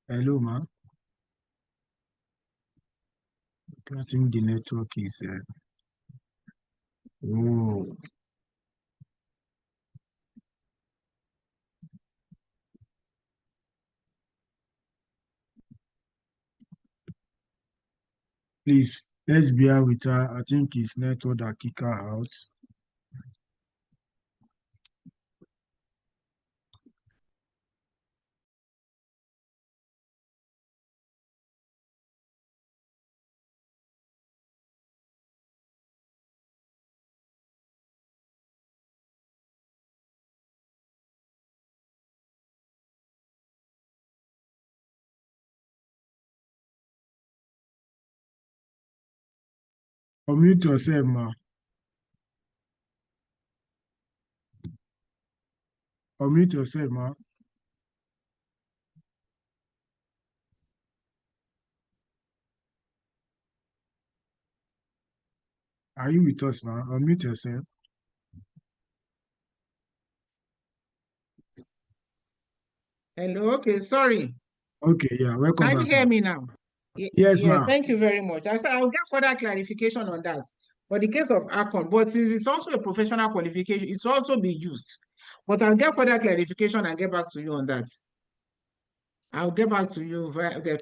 Hello, ma. I think the network is. Oh, please, let's bear with her. I think it's network that kick her out. Unmute yourself, ma. Unmute yourself, ma. Are you with us, ma? Unmute yourself. Hello, okay, sorry. Okay, yeah. Welcome Can you back, ma. hear me now? Yes, Yes, ma. thank you very much. I said I'll get further clarification on that. For the case of ACON, but since it's also a professional qualification, it's also be used. But I'll get further clarification and get back to you on that. I'll get back to you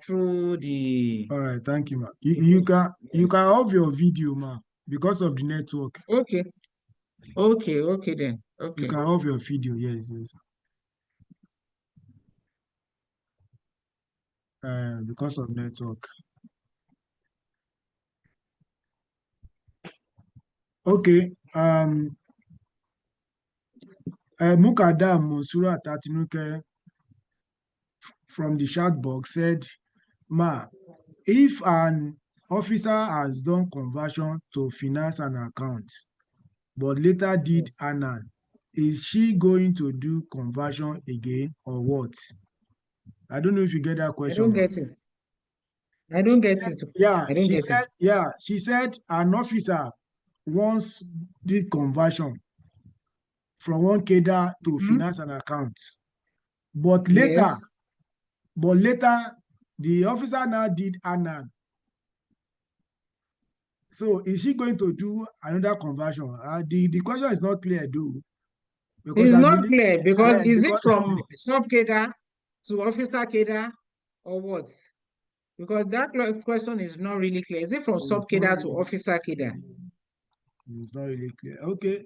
through the. All right, thank you, ma. You can off your video, ma, because of the network. Okay, okay then. You Okay. can off your video, yes. Because of network. Okay. Mukadam Monsura Tatinuke from the chat box said, Ma, if an officer has done conversion to finance an account, but later did Yes. ANAN, is she going to do conversion again or what? I don't know if you get that I question, don't ma. get it. I don't get it. Yeah, I don't get it. she said an officer once did conversion from one cadre to Mhm. finance an account. But later, Yes. the officer now did ANAN. So is she going to do another conversion? The question is not clear though, because It's I not believe clear because is it because from sub cadre to officer cadre or what? Because that question is not really clear. Is it from it's sub not cadre to really, officer cadre? it's not really clear. Okay.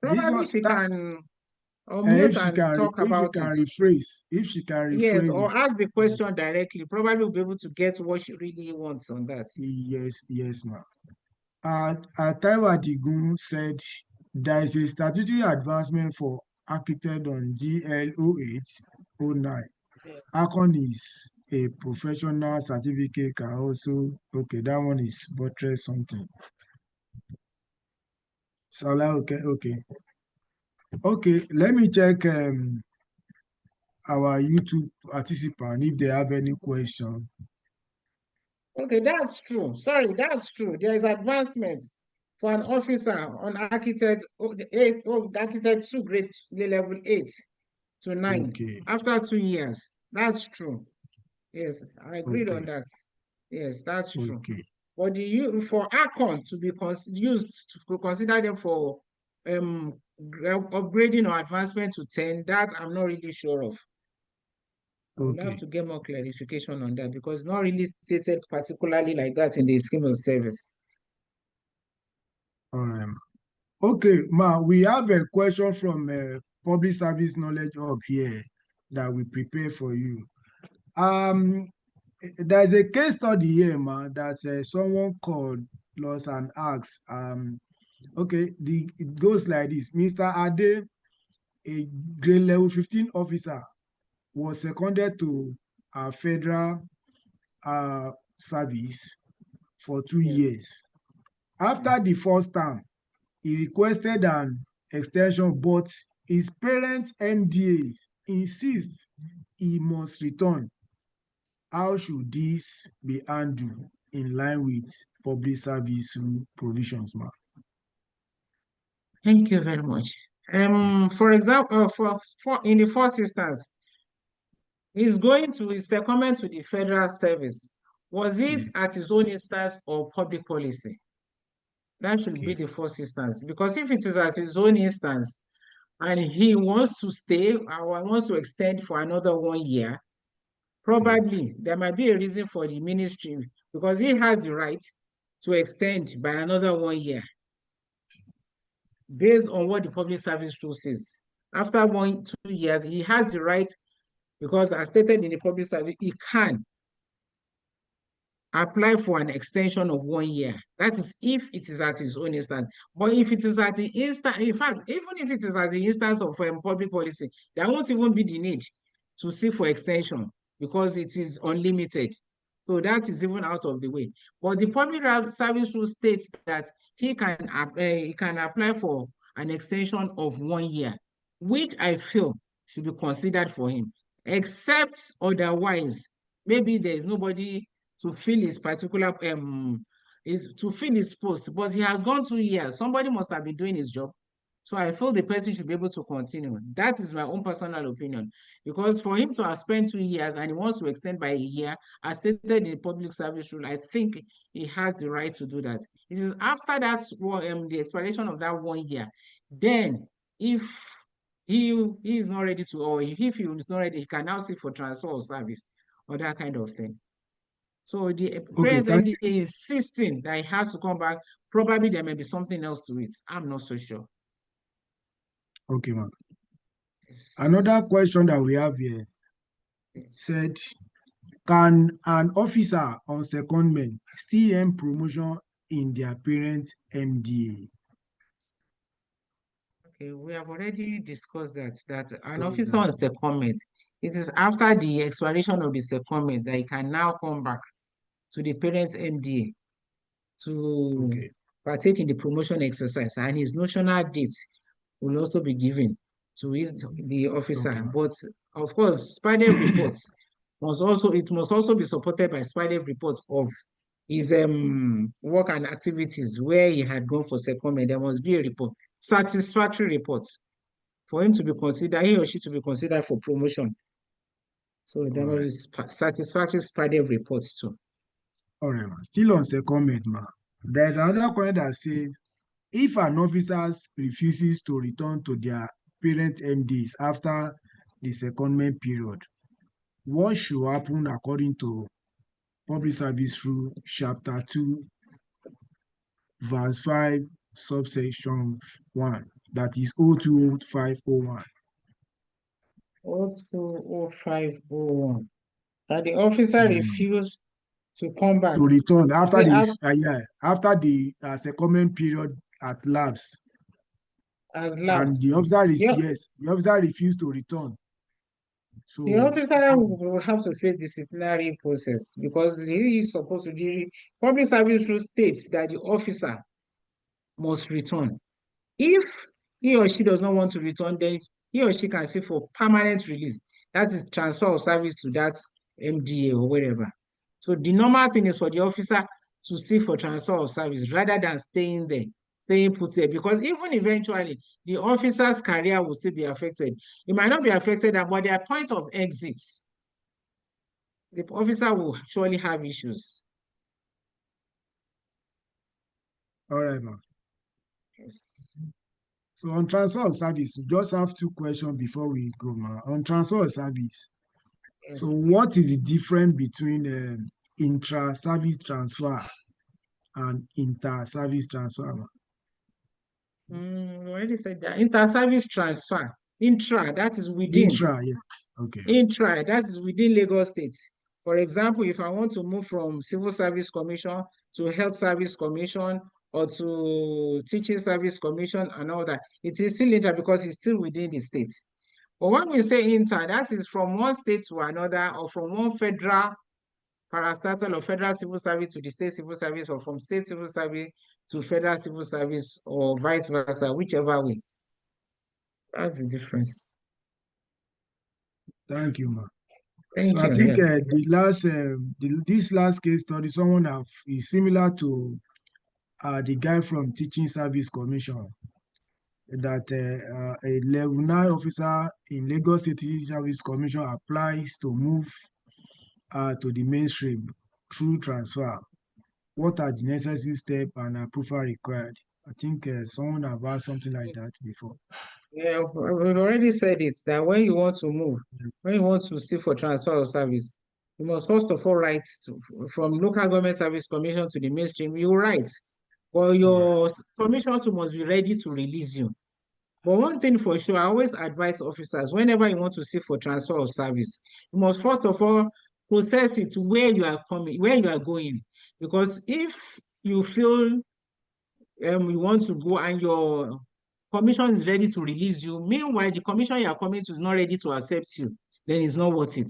This Probably one she that can unmute and talk about it. if she can Yes, rephrase it. or ask the question directly. Probably will be able to get what she really wants on that. Yes, ma'am. Taiwo Adigun said there is a statutory advancement for architect on GL0809. Yeah. Akon is a professional certificate can also, okay, that one is buttress something. Salah, okay. Okay, let me check our YouTube participant if they have any question. Okay, that's true. Sorry, that's true. There is advancement for an officer on architect architect 2 grade level 8 to 9 Okay, after 2 years. That's true. Yes, I agreed on okay, that. Yes, that's true. okay, But for Akon to be used to consider them for upgrading or advancement to 10, that I'm not really sure of. I will have okay. to get more clarification on that because it's not really stated particularly like that in the scheme of service. All right. Okay, ma, we have a question from Public Service Knowledge Hub here that we prepare for you. There's a case study here, ma, that someone called us and asked. Okay, it goes like this: Mr. Ade, a grade level 15 officer, was seconded to a federal service for 2 Yes. years. After Yes. the first term, he requested an extension, but his parent MDA insists he must return. How should this be handled in line with public service provisions, ma? Thank you very much. Yes. For example, for in the first instance, his secondment to the federal service. Was it Yes. at his own instance or public policy? That should be Okay. the first instance. Because if it is at his own instance and he wants to stay or wants to extend for another 1 year, Okay. probably there might be a reason for the ministry because he has the right to extend by another 1 year based on what the public service rule says. After 2 years, he has the right because as stated in the public service, he can apply for an extension of 1 year. That is if it is at his own instance. But if it is at the instance, in fact, even if it is at the instance of public policy, there won't even be the need to seek for extension because it is unlimited. So that is even out of the way. But the public service rule states that he can apply for an extension of 1 year, which I feel should be considered for him. Except otherwise, maybe there is nobody to fill his particular is to fill his post, but he has gone 2 years. Somebody must have been doing his job. So I feel the person should be able to continue. That is my own personal opinion. Because for him to have spent 2 years and he wants to extend by a year, as stated in the public service rule, I think he has the right to do that. It is after that the expiration of that 1 year, then if he is not ready to, or if he is not ready, he can now seek for transfer of service or that kind of thing. So the Okay. parent MD is insisting that he has to come back. Probably there may be something else to it. I'm not so sure. Okay, ma'am. Yes. Another question that we have here Yes. said, can an officer on secondment still earn promotion in their parent MDA? Okay, we have already discussed that an Discuss officer that. on secondment, it is after the expiration of the secondment that he can now come back to the parent MDA to Okay. partake in the promotion exercise, and his notional date will also be given to the officer. Okay. But of course, SPIDEV reports must also be supported by SPIDEV reports of his work and activities where he had gone for secondment. There must be a report, satisfactory reports for him to be considered, he or she to be considered for promotion. So there All right. must be satisfactory SPIDEV reports too. All right, man. Still on secondment, man. There's another point that says if an officer refuses to return to their parent MDs after the secondment period, what should happen according to Public Service Rule Chapter 2, verse 5, subsection 1, that is 020501. 020501. That the officer refused to come back. To return You say after the secondment period at lapse, as and last. the officer is Yeah, yes, the officer refused to return. the So officer will have to face disciplinary process because he is supposed to do public service rule states that the officer must return. If he or she does not want to return, then he or she can seek for permanent release. That is transfer of service to that MDA or wherever. So the normal thing is for the officer to seek for transfer of service rather than staying there, staying put there. Because even eventually, the officer's career will still be affected. It might not be affected, but their point of exit, the officer will surely have issues. all right, man. Yes. So on transfer of service, we just have two questions before we go, man. On transfer of service, Yes. so what is the difference between intra-service transfer and inter-service transfer, man? We already said that. Inter-service transfer, intra, that is within. Intra, yes. Okay. Intra, that is within Lagos State. For example, if I want to move from Civil Service Commission to Health Service Commission or to Teaching Service Commission and all that, it is still intra because it's still within the state. But when we say inter, that is from one state to another or from one federal parastatal or federal civil service to the state civil service or from state civil service to federal civil service or vice versa, whichever way. That's the difference. Thank you, man. So Thank I you. think Yes. this last case study, someone is similar to the guy from Teaching Service Commission, that a level 9 officer in Lagos State Teaching Service Commission applies to move to the mainstream through transfer. What are the necessary steps and approval required? I think someone have asked something like that before. Yeah, we've already said it that when you want to move, Yes. when you want to seek for transfer of service, you must first of all write from local government service commission to the mainstream. You write, but your commission too must be ready to release you. But one thing for sure, I always advise officers whenever you want to seek for transfer of service, you must first of all process it where you are coming, where you are going, because if you feel you want to go and your commission is ready to release you. Meanwhile, the commission you are coming to is not ready to accept you, then it's not worth it.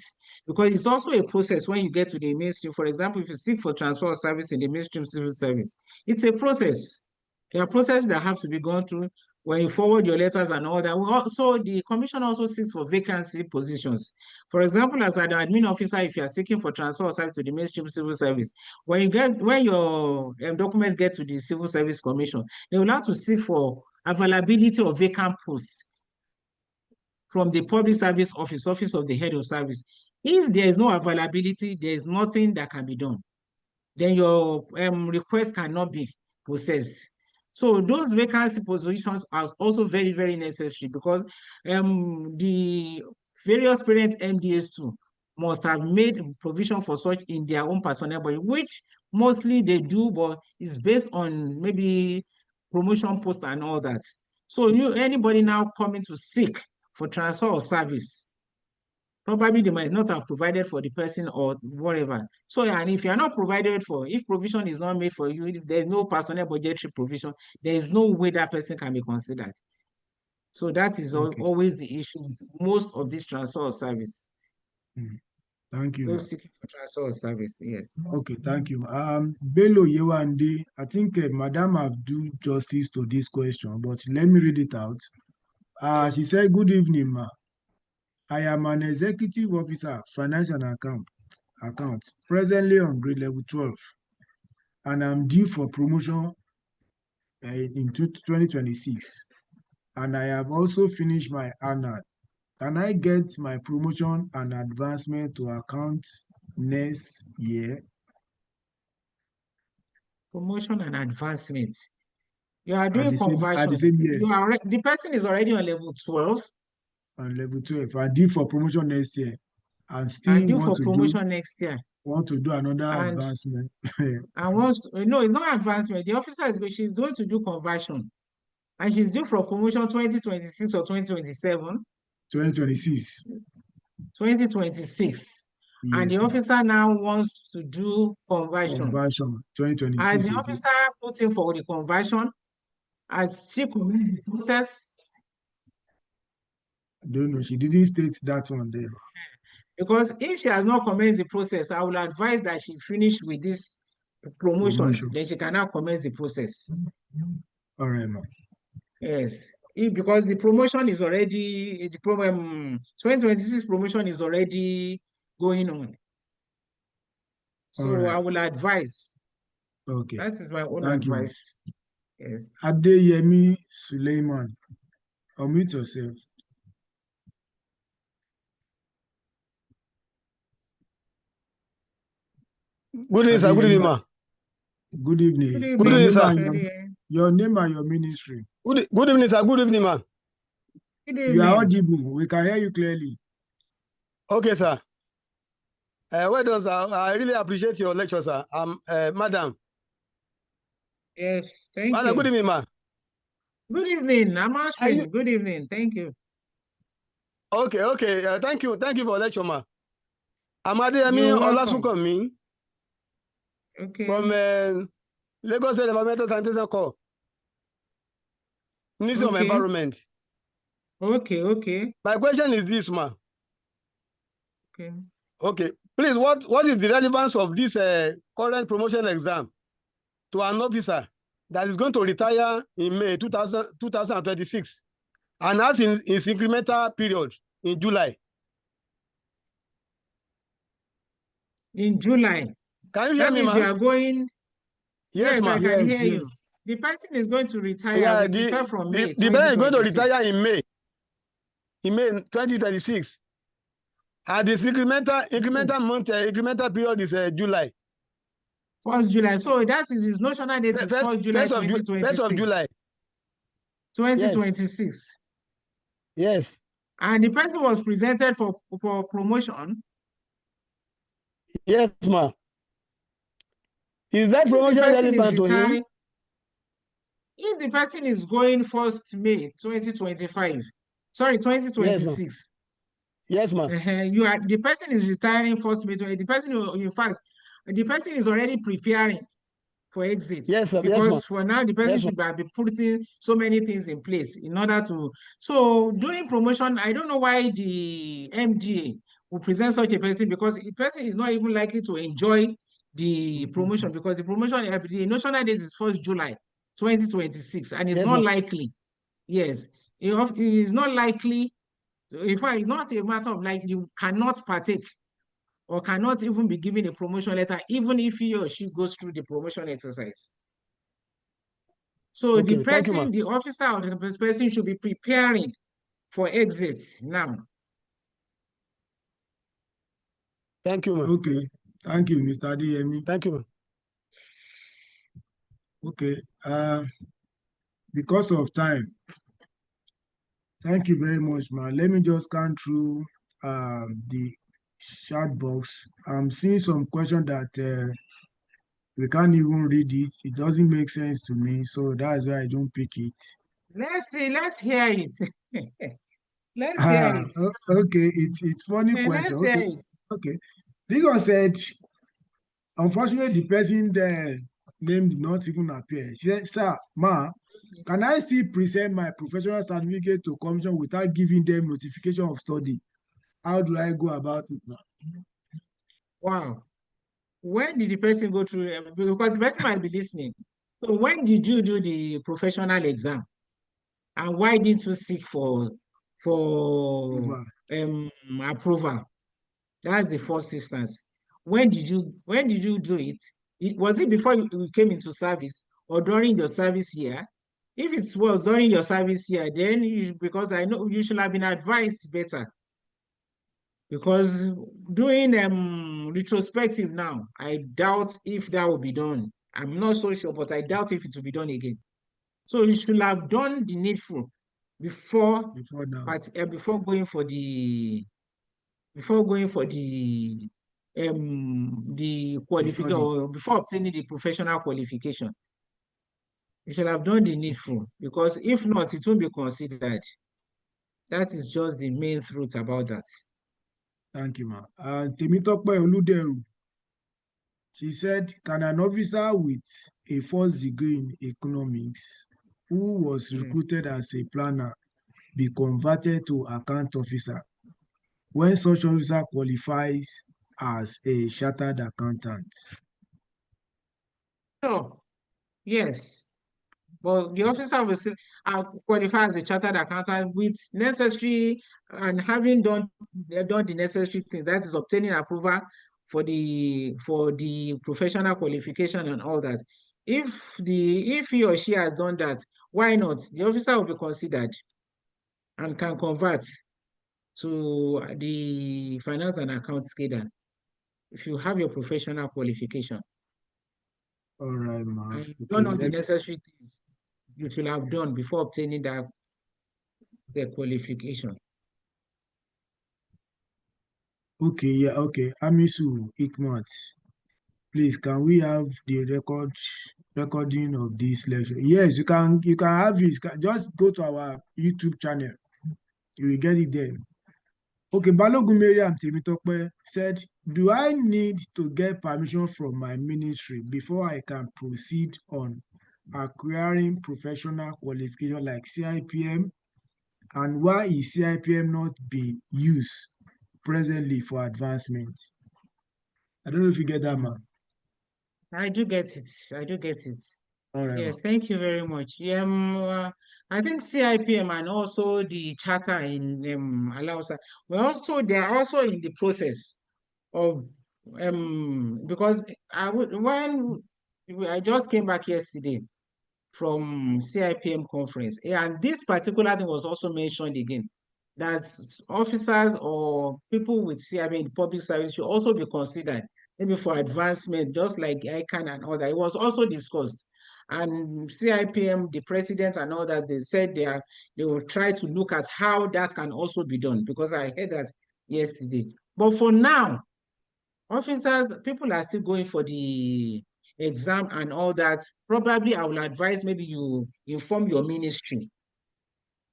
Because it's also a process when you get to the mainstream. For example, if you seek for transfer of service in the mainstream civil service, it's a process. There are processes that have to be gone through when you forward your letters and all that. Also, the commission also seeks for vacancy positions. For example, as an admin officer, if you are seeking for transfer of service to the mainstream civil service, when your documents get to the Civil Service Commission, they will have to seek for availability of vacant posts from the Public Service Office, Office of the Head of Service. If there is no availability, there is nothing that can be done. Then your request cannot be processed. So those vacancy positions are also very, very necessary because the various parent MDAs too must have made provision for such in their own personnel body, which mostly they do, but it's based on maybe promotion post and all that. So anybody now coming to seek for transfer of service, probably they might not have provided for the person or whatever. So, and if you are not provided for, if provision is not made for you, if there's no personnel budgetary provision, there is no way that person can be considered. So that is Okay. always the issue with most of this transfer of service. Thank you, ma. Those seeking for transfer of service, yes. Okay, thank you. Bello Yewande, I think Madam have do justice to this question, but let me read it out. She said, good evening, ma. I am an executive officer, financial account, presently on grade level 12, and I'm due for promotion in 2026. And I have also finished my ANAD. Can I get my promotion and advancement to account next year? Promotion and advancement. You are At doing the conversion. same year, The person is already on level 12 on level 12. I did for promotion next year and and still due for promotion next year. want to do another And advancement. no, it's not advancement. The officer she's going to do conversion. And she's due for promotion 2026 or 2027. 2026. 2026. And Yes, the ma'am. officer now wants to do conversion. Conversion, As 2026 the again. officer puts in for the conversion, as she commences the process, I don't know. She didn't state that one there. because if she has not commenced the process, I will advise that she finish with this promotion. Then she can now commence the process. All right, ma'am. Yes. Because the promotion is already, 2026 promotion is already going on. All So right. I will advise. Okay. That is my own Thank you, ma'am. advice. Yes. Adeyemi Suleiman, unmute yourself. Good evening, sir. Good evening, ma. Good evening. Good Good evening, sir. Your name and your ministry. Good evening, sir. Good evening, ma. Good evening. You are audible. We can hear you clearly. Okay, sir. Well done, sir. I really appreciate your lecture, sir. Madam. Yes, thank Madam, you. good evening, ma. Good evening. I'm answering. Good evening. Thank you. Okay, okay. Thank you. Thank you for the lecture, ma. I'm Adeyemi You're welcome. Olasunkanmi Okay. from Lagos State Environmental Sanitation Corps, Ministry of Okay. Environment. Okay, okay. My question is this, ma. Okay. Okay. Please, what is the relevance of this current promotion exam to an officer that is going to retire in May 2026 and has his incremental period in July? In July. Can you hear That me, means you ma'am? are going. Yes, Yes, I ma'am. can Yes, hear you. yes. The person is going to retire Yeah, with effect from May the person is going to 2026. retire in May 2026. And this incremental month, incremental period is July. 1st July. So that is his notional date is 1st July 2026. 1st of July. 2026. Yes. And the person was presented for promotion. Yes, ma'am. Is that promotion relevant to him? If the person is going 1st May 2025, sorry, 2026. Yes, ma'am. The person is retiring 1st May 20. The person, in fact, the person is already preparing for exit. Yes, sir. Because Yes, for now, the person should be putting so many things in place in order to. So doing promotion, I don't know why the MDA will present such a person, because the person is not even likely to enjoy the promotion, because the promotion, the national date is 1st July 2026, and it's not likely. Yes, it is not likely. In fact, it's not a matter of like you cannot partake or cannot even be given a promotion letter, even if he or she goes through the promotion exercise. So okay, the person, the officer or the person should be preparing for exit now. Thank you, ma'am. Okay. Thank you, Mr. Adeyemi. Thank you, ma'am. Okay. Because of time, thank you very much, man. Let me just scan through the chat box. I'm seeing some question that we can't even read it. It doesn't make sense to me, so that's why I don't pick it. Let's see, let's hear it. Let's hear it. Okay, it's funny question. Let's hear it. Okay. This one said, unfortunately, the person there name did not even appear. She said, sir, ma, Can I still present my professional certificate to commission without giving them notification of study? How do I go about it now? Wow. When did the person go through? Because the person might be listening. So when did you do the professional exam? And why didn't you seek for Over. approval? That's the first instance. When did you do it? Was it before you came into service or during your service year? If it was during your service year, then because I know you should have been advised better. Because doing retrospective now, I doubt if that will be done. I'm not so sure, but I doubt if it will be done again. So you should have done the needful before Before now. before going for the qualification study. or before obtaining the professional qualification. You should have done the needful, because if not, it won't be considered. That is just the main truth about that. Thank you, ma. Temitope Oluderu, she said, can an officer with a first degree in economics who was recruited as a planner be converted to account officer when such officer qualifies as a chartered accountant? So, yes, but the officer will still qualify as a chartered accountant with necessary and having done the necessary things, that is obtaining approval for the professional qualification and all that. If he or she has done that, why not? The officer will be considered and can convert to the finance and accounts cadre if you have your professional qualification All right, ma. and you've done Okay. all the necessary things you should have done before obtaining the qualification. Okay, yeah, okay. Amisu Ikmat, please, can we have the recording of this lecture? Yes, you can have it. Just go to our YouTube channel. You will get it there. Okay, Balogun Mariam Temitope said, do I need to get permission from my ministry before I can proceed on acquiring professional qualification like CIPM? And why is CIPM not being used presently for advancement? I don't know if you get that, man. I do get it. I do get it. All right, man. Yes, thank you very much. Yeah, I think CIPM and also the charter in allows they are also in the process of because I just came back yesterday from CIPM conference. And this particular thing was also mentioned again, that officers or people with CIPM in public service should also be considered, maybe for advancement, just like ICANN and all that. It was also discussed. And CIPM, the president and all that, they said they will try to look at how that can also be done, because I heard that yesterday. But for now, people are still going for the exam and all that. Probably I will advise maybe you inform your ministry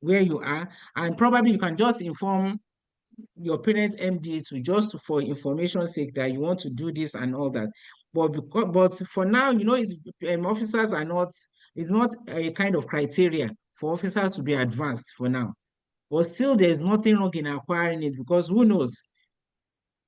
where you are, and probably you can just inform your parent MD for information's sake that you want to do this and all that. But for now, officers are not, it's not a kind of criteria for officers to be advanced for now. But still, there's nothing wrong in acquiring it, because who knows?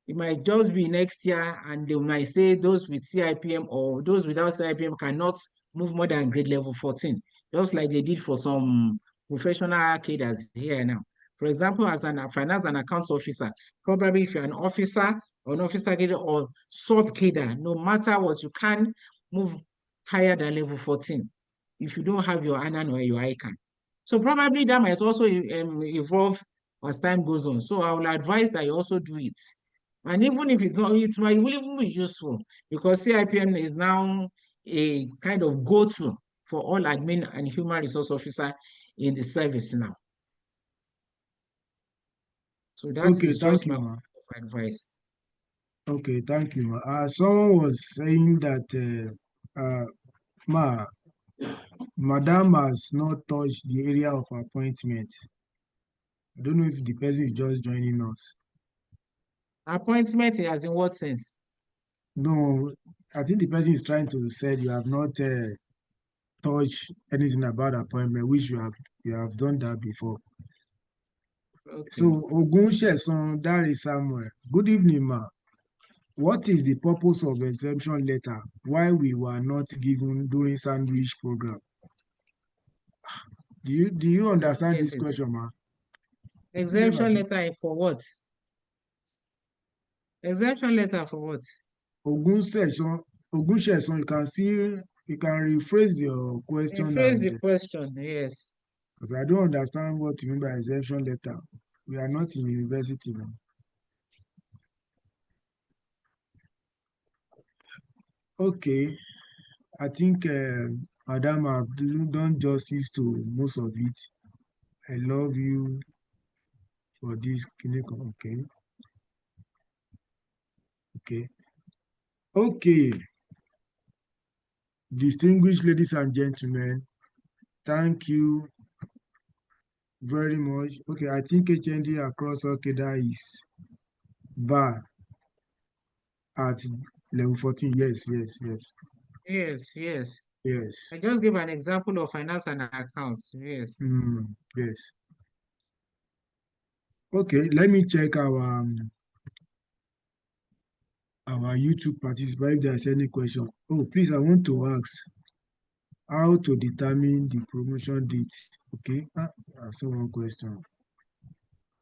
It might just be next year, and they might say those with CIPM or those without CIPM cannot move more than grade level 14, just like they did for some professional cadres here now. For example, as a finance and accounts officer, probably if you're an officer or an officer cadre or sub cadre, no matter what, you can move higher than level 14 if you don't have your ANAN or your ICANN. So probably that might also evolve as time goes on. So I will advise that you also do it. And even if it's not, it might even be useful, because CIPM is now a kind of go-to for all admin and human resource officer in the service now. So that Okay, is thank just you, my ma. advice. Okay, thank you, ma. Someone was saying that, ma, Madam has not touched the area of appointment. I don't know if the person is just joining us. Appointment as in what sense? No, I think the person is trying to say you have not touch anything about appointment, which you have done that before. Okay. So Ogunsheson Dare Samuel, good evening, ma. What is the purpose of exemption letter? Why we were not given during sandwich program? Do you understand Get this it. question, ma? Exemption letter for what? Exemption letter for what? Ogunsheson, you can rephrase your question Rephrase the and question, yes. because I don't understand what you mean by exemption letter. We are not in university now. Okay, I think Madam have done justice to most of it. I love you for this. Okay, okay, okay. Distinguished ladies and gentlemen, thank you very much. Okay, I think HND across Okeda is bar at level 14. Yes. Yes, yes. Yes. I just give an example of finance and accounts. Yes. Yes. Okay, let me check our YouTube participant if there's any question. Oh, please, I want to ask how to determine the promotion date. Okay, so one question.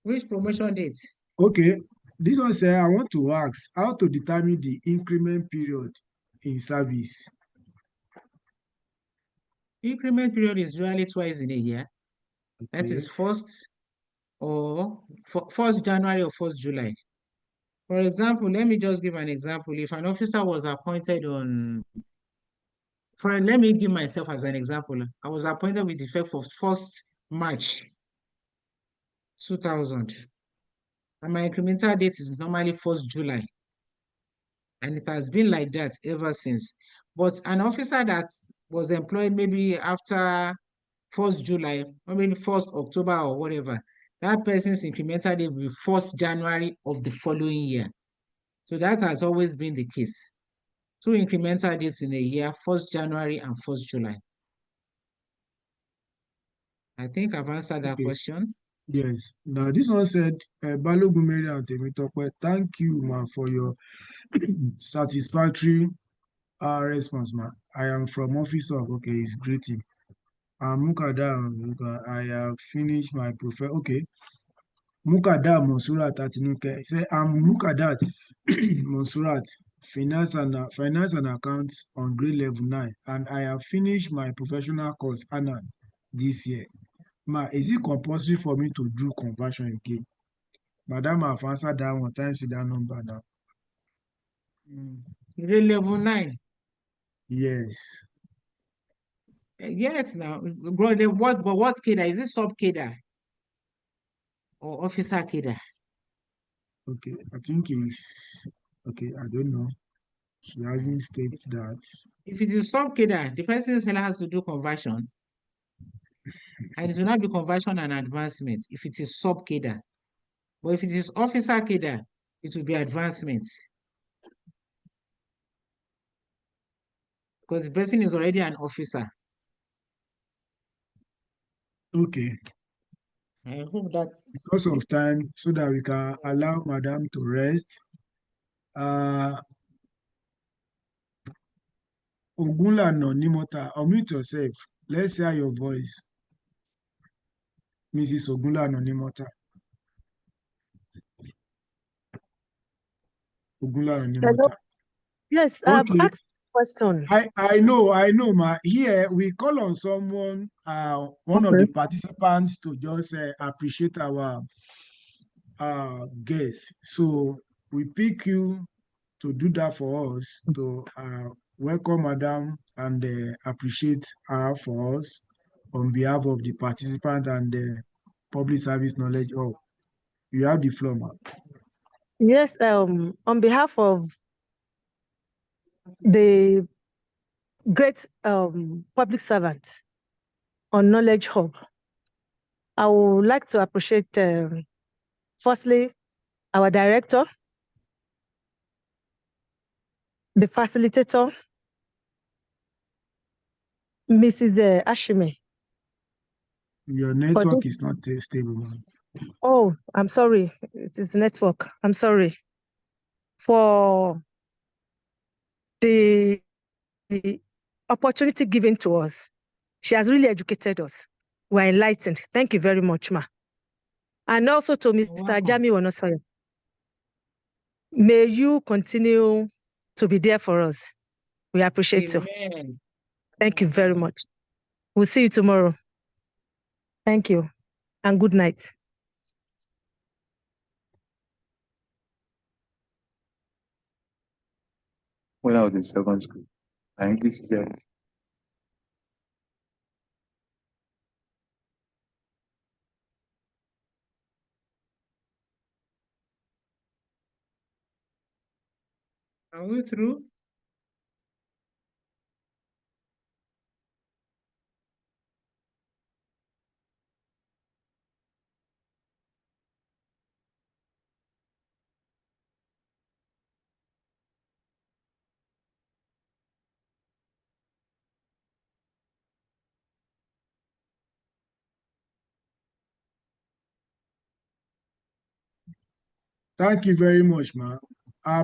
Which promotion date? Okay, this one say I want to ask how to determine the increment period in service. Increment period is usually twice in a year. That Okay, is 1st January or 1st July. For example, let me just give an example. If an officer was appointed let me give myself as an example. I was appointed with effect for 1st March 2000. And my incremental date is normally 1st July. And it has been like that ever since. But an officer that was employed maybe after 1st July or maybe 1st October or whatever, that person's incremental date will be 1st January of the following year. So that has always been the case. Two incremental dates in a year, 1st January and 1st July. I think I've answered that question. Yes. Now this one said, Balogun Mary and Temitope, thank you, ma, for your satisfactory response, ma. I am from Office of, okay, it's greeting. Mukada, I have finished my profession. Okay. Mukada Monsurat Atinuke. Say, I'm Mukadat Monsurat, finance and accounts on grade level 9, and I have finished my professional course, Anna, this year. Ma, is it compulsory for me to do conversion again? Madam, I've answered that one time, see that number now. Grade level 9. Yes. Yes, now, what cadre? Is it sub cadre or officer cadre? Okay, I think it's okay. I don't know. She hasn't stated that. If it is sub cadre, the person has to do conversion, and it will not be conversion and advancement if it is sub cadre. But if it is officer cadre, it will be advancement because the person is already an officer. Okay. I hope that Because of time, so that we can allow Madam to rest. Ogunlana Nimota, unmute yourself. Let's hear your voice. Mrs. Ogunlana Nimota. Ogunlana Nimota. Yes, I've Okay. asked a question. I know, ma. Here we call on someone, one of the participants to just appreciate our guests. So we pick you to do that for us, to welcome Madam and appreciate her for us on behalf of the participant and the public service knowledge. Oh, you have the floor, ma'am. Yes, on behalf of the great public servant on Knowledge Hub, I would like to appreciate, firstly, our director, the facilitator, Mrs. Ashime, Your for network this. is not stable, ma'am. Oh, I'm sorry. It is network. I'm sorry. For the opportunity given to us. She has really educated us. We're enlightened. Thank you very much, ma. And also to You're Mr. welcome. Jami Wonosaya. May you continue to be there for us. We appreciate you. Amen. Thank you very Amen. much. We'll see you tomorrow. Thank you and good night. When I was in secondary school, my English teacher Are we through? Thank you very much, ma.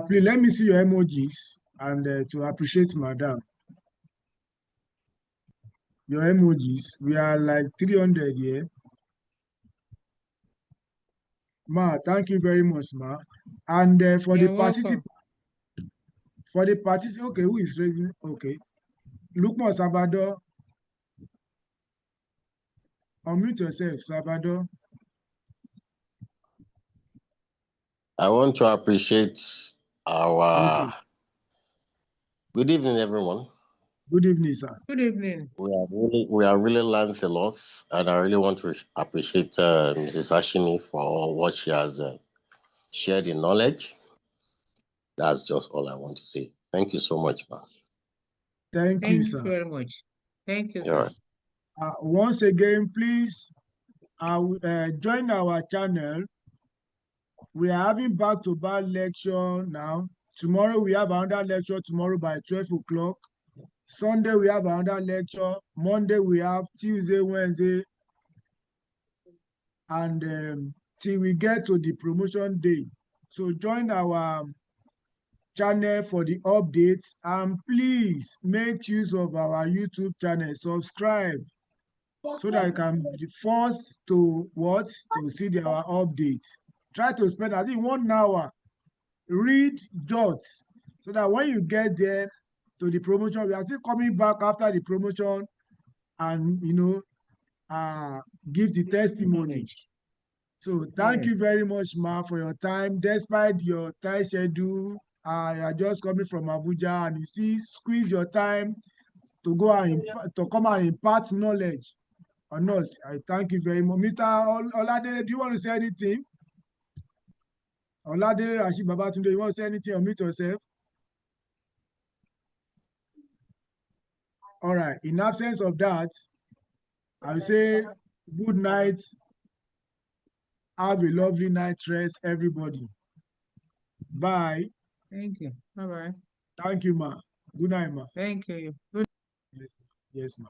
Please let me see your emojis and to appreciate madam. Your emojis, we are like 300 here. Ma, thank you very much, ma. And for the You're welcome. participant, okay, who is raising? Okay, Lukman Sabado, unmute yourself, Sabado. I want to appreciate our. Okay, Good evening, everyone. good evening, sir. Good evening. We are really learned a lot, and I really want to appreciate Mrs. Ashimi for what she has shared in knowledge. That's just all I want to say. Thank you so much, ma. Thank you, Thank you sir. very much. Thank you, All sir. right. Once again, please join our channel. We are having back-to-back lecture now. Tomorrow we have another lecture tomorrow by 12 o'clock. Sunday we have another lecture. Monday we have Tuesday, Wednesday, and till we get to the promotion day. So join our channel for the updates, and please make use of our YouTube channel. Subscribe so that you can be the first to see our updates. Try to spend at least 1 hour, read jots, so that when you get there to the promotion, we are still coming back after the promotion and give the testimony. Knowledge. So thank Yes. you very much, ma, for your time. Despite your tight schedule, you are just coming from Abuja, and you see, squeeze your time to go and to come and impart knowledge on us. I thank you very much. Mr. Oladele, do you want to say anything? Oladele Rashid Babatunde, you want to say anything or mute yourself? All right. In absence of that, I will say good night. Have a lovely night rest, everybody. Bye. Thank you. Bye-bye. Thank you, ma. Good night, ma. Thank you. Good Yes, yes, ma.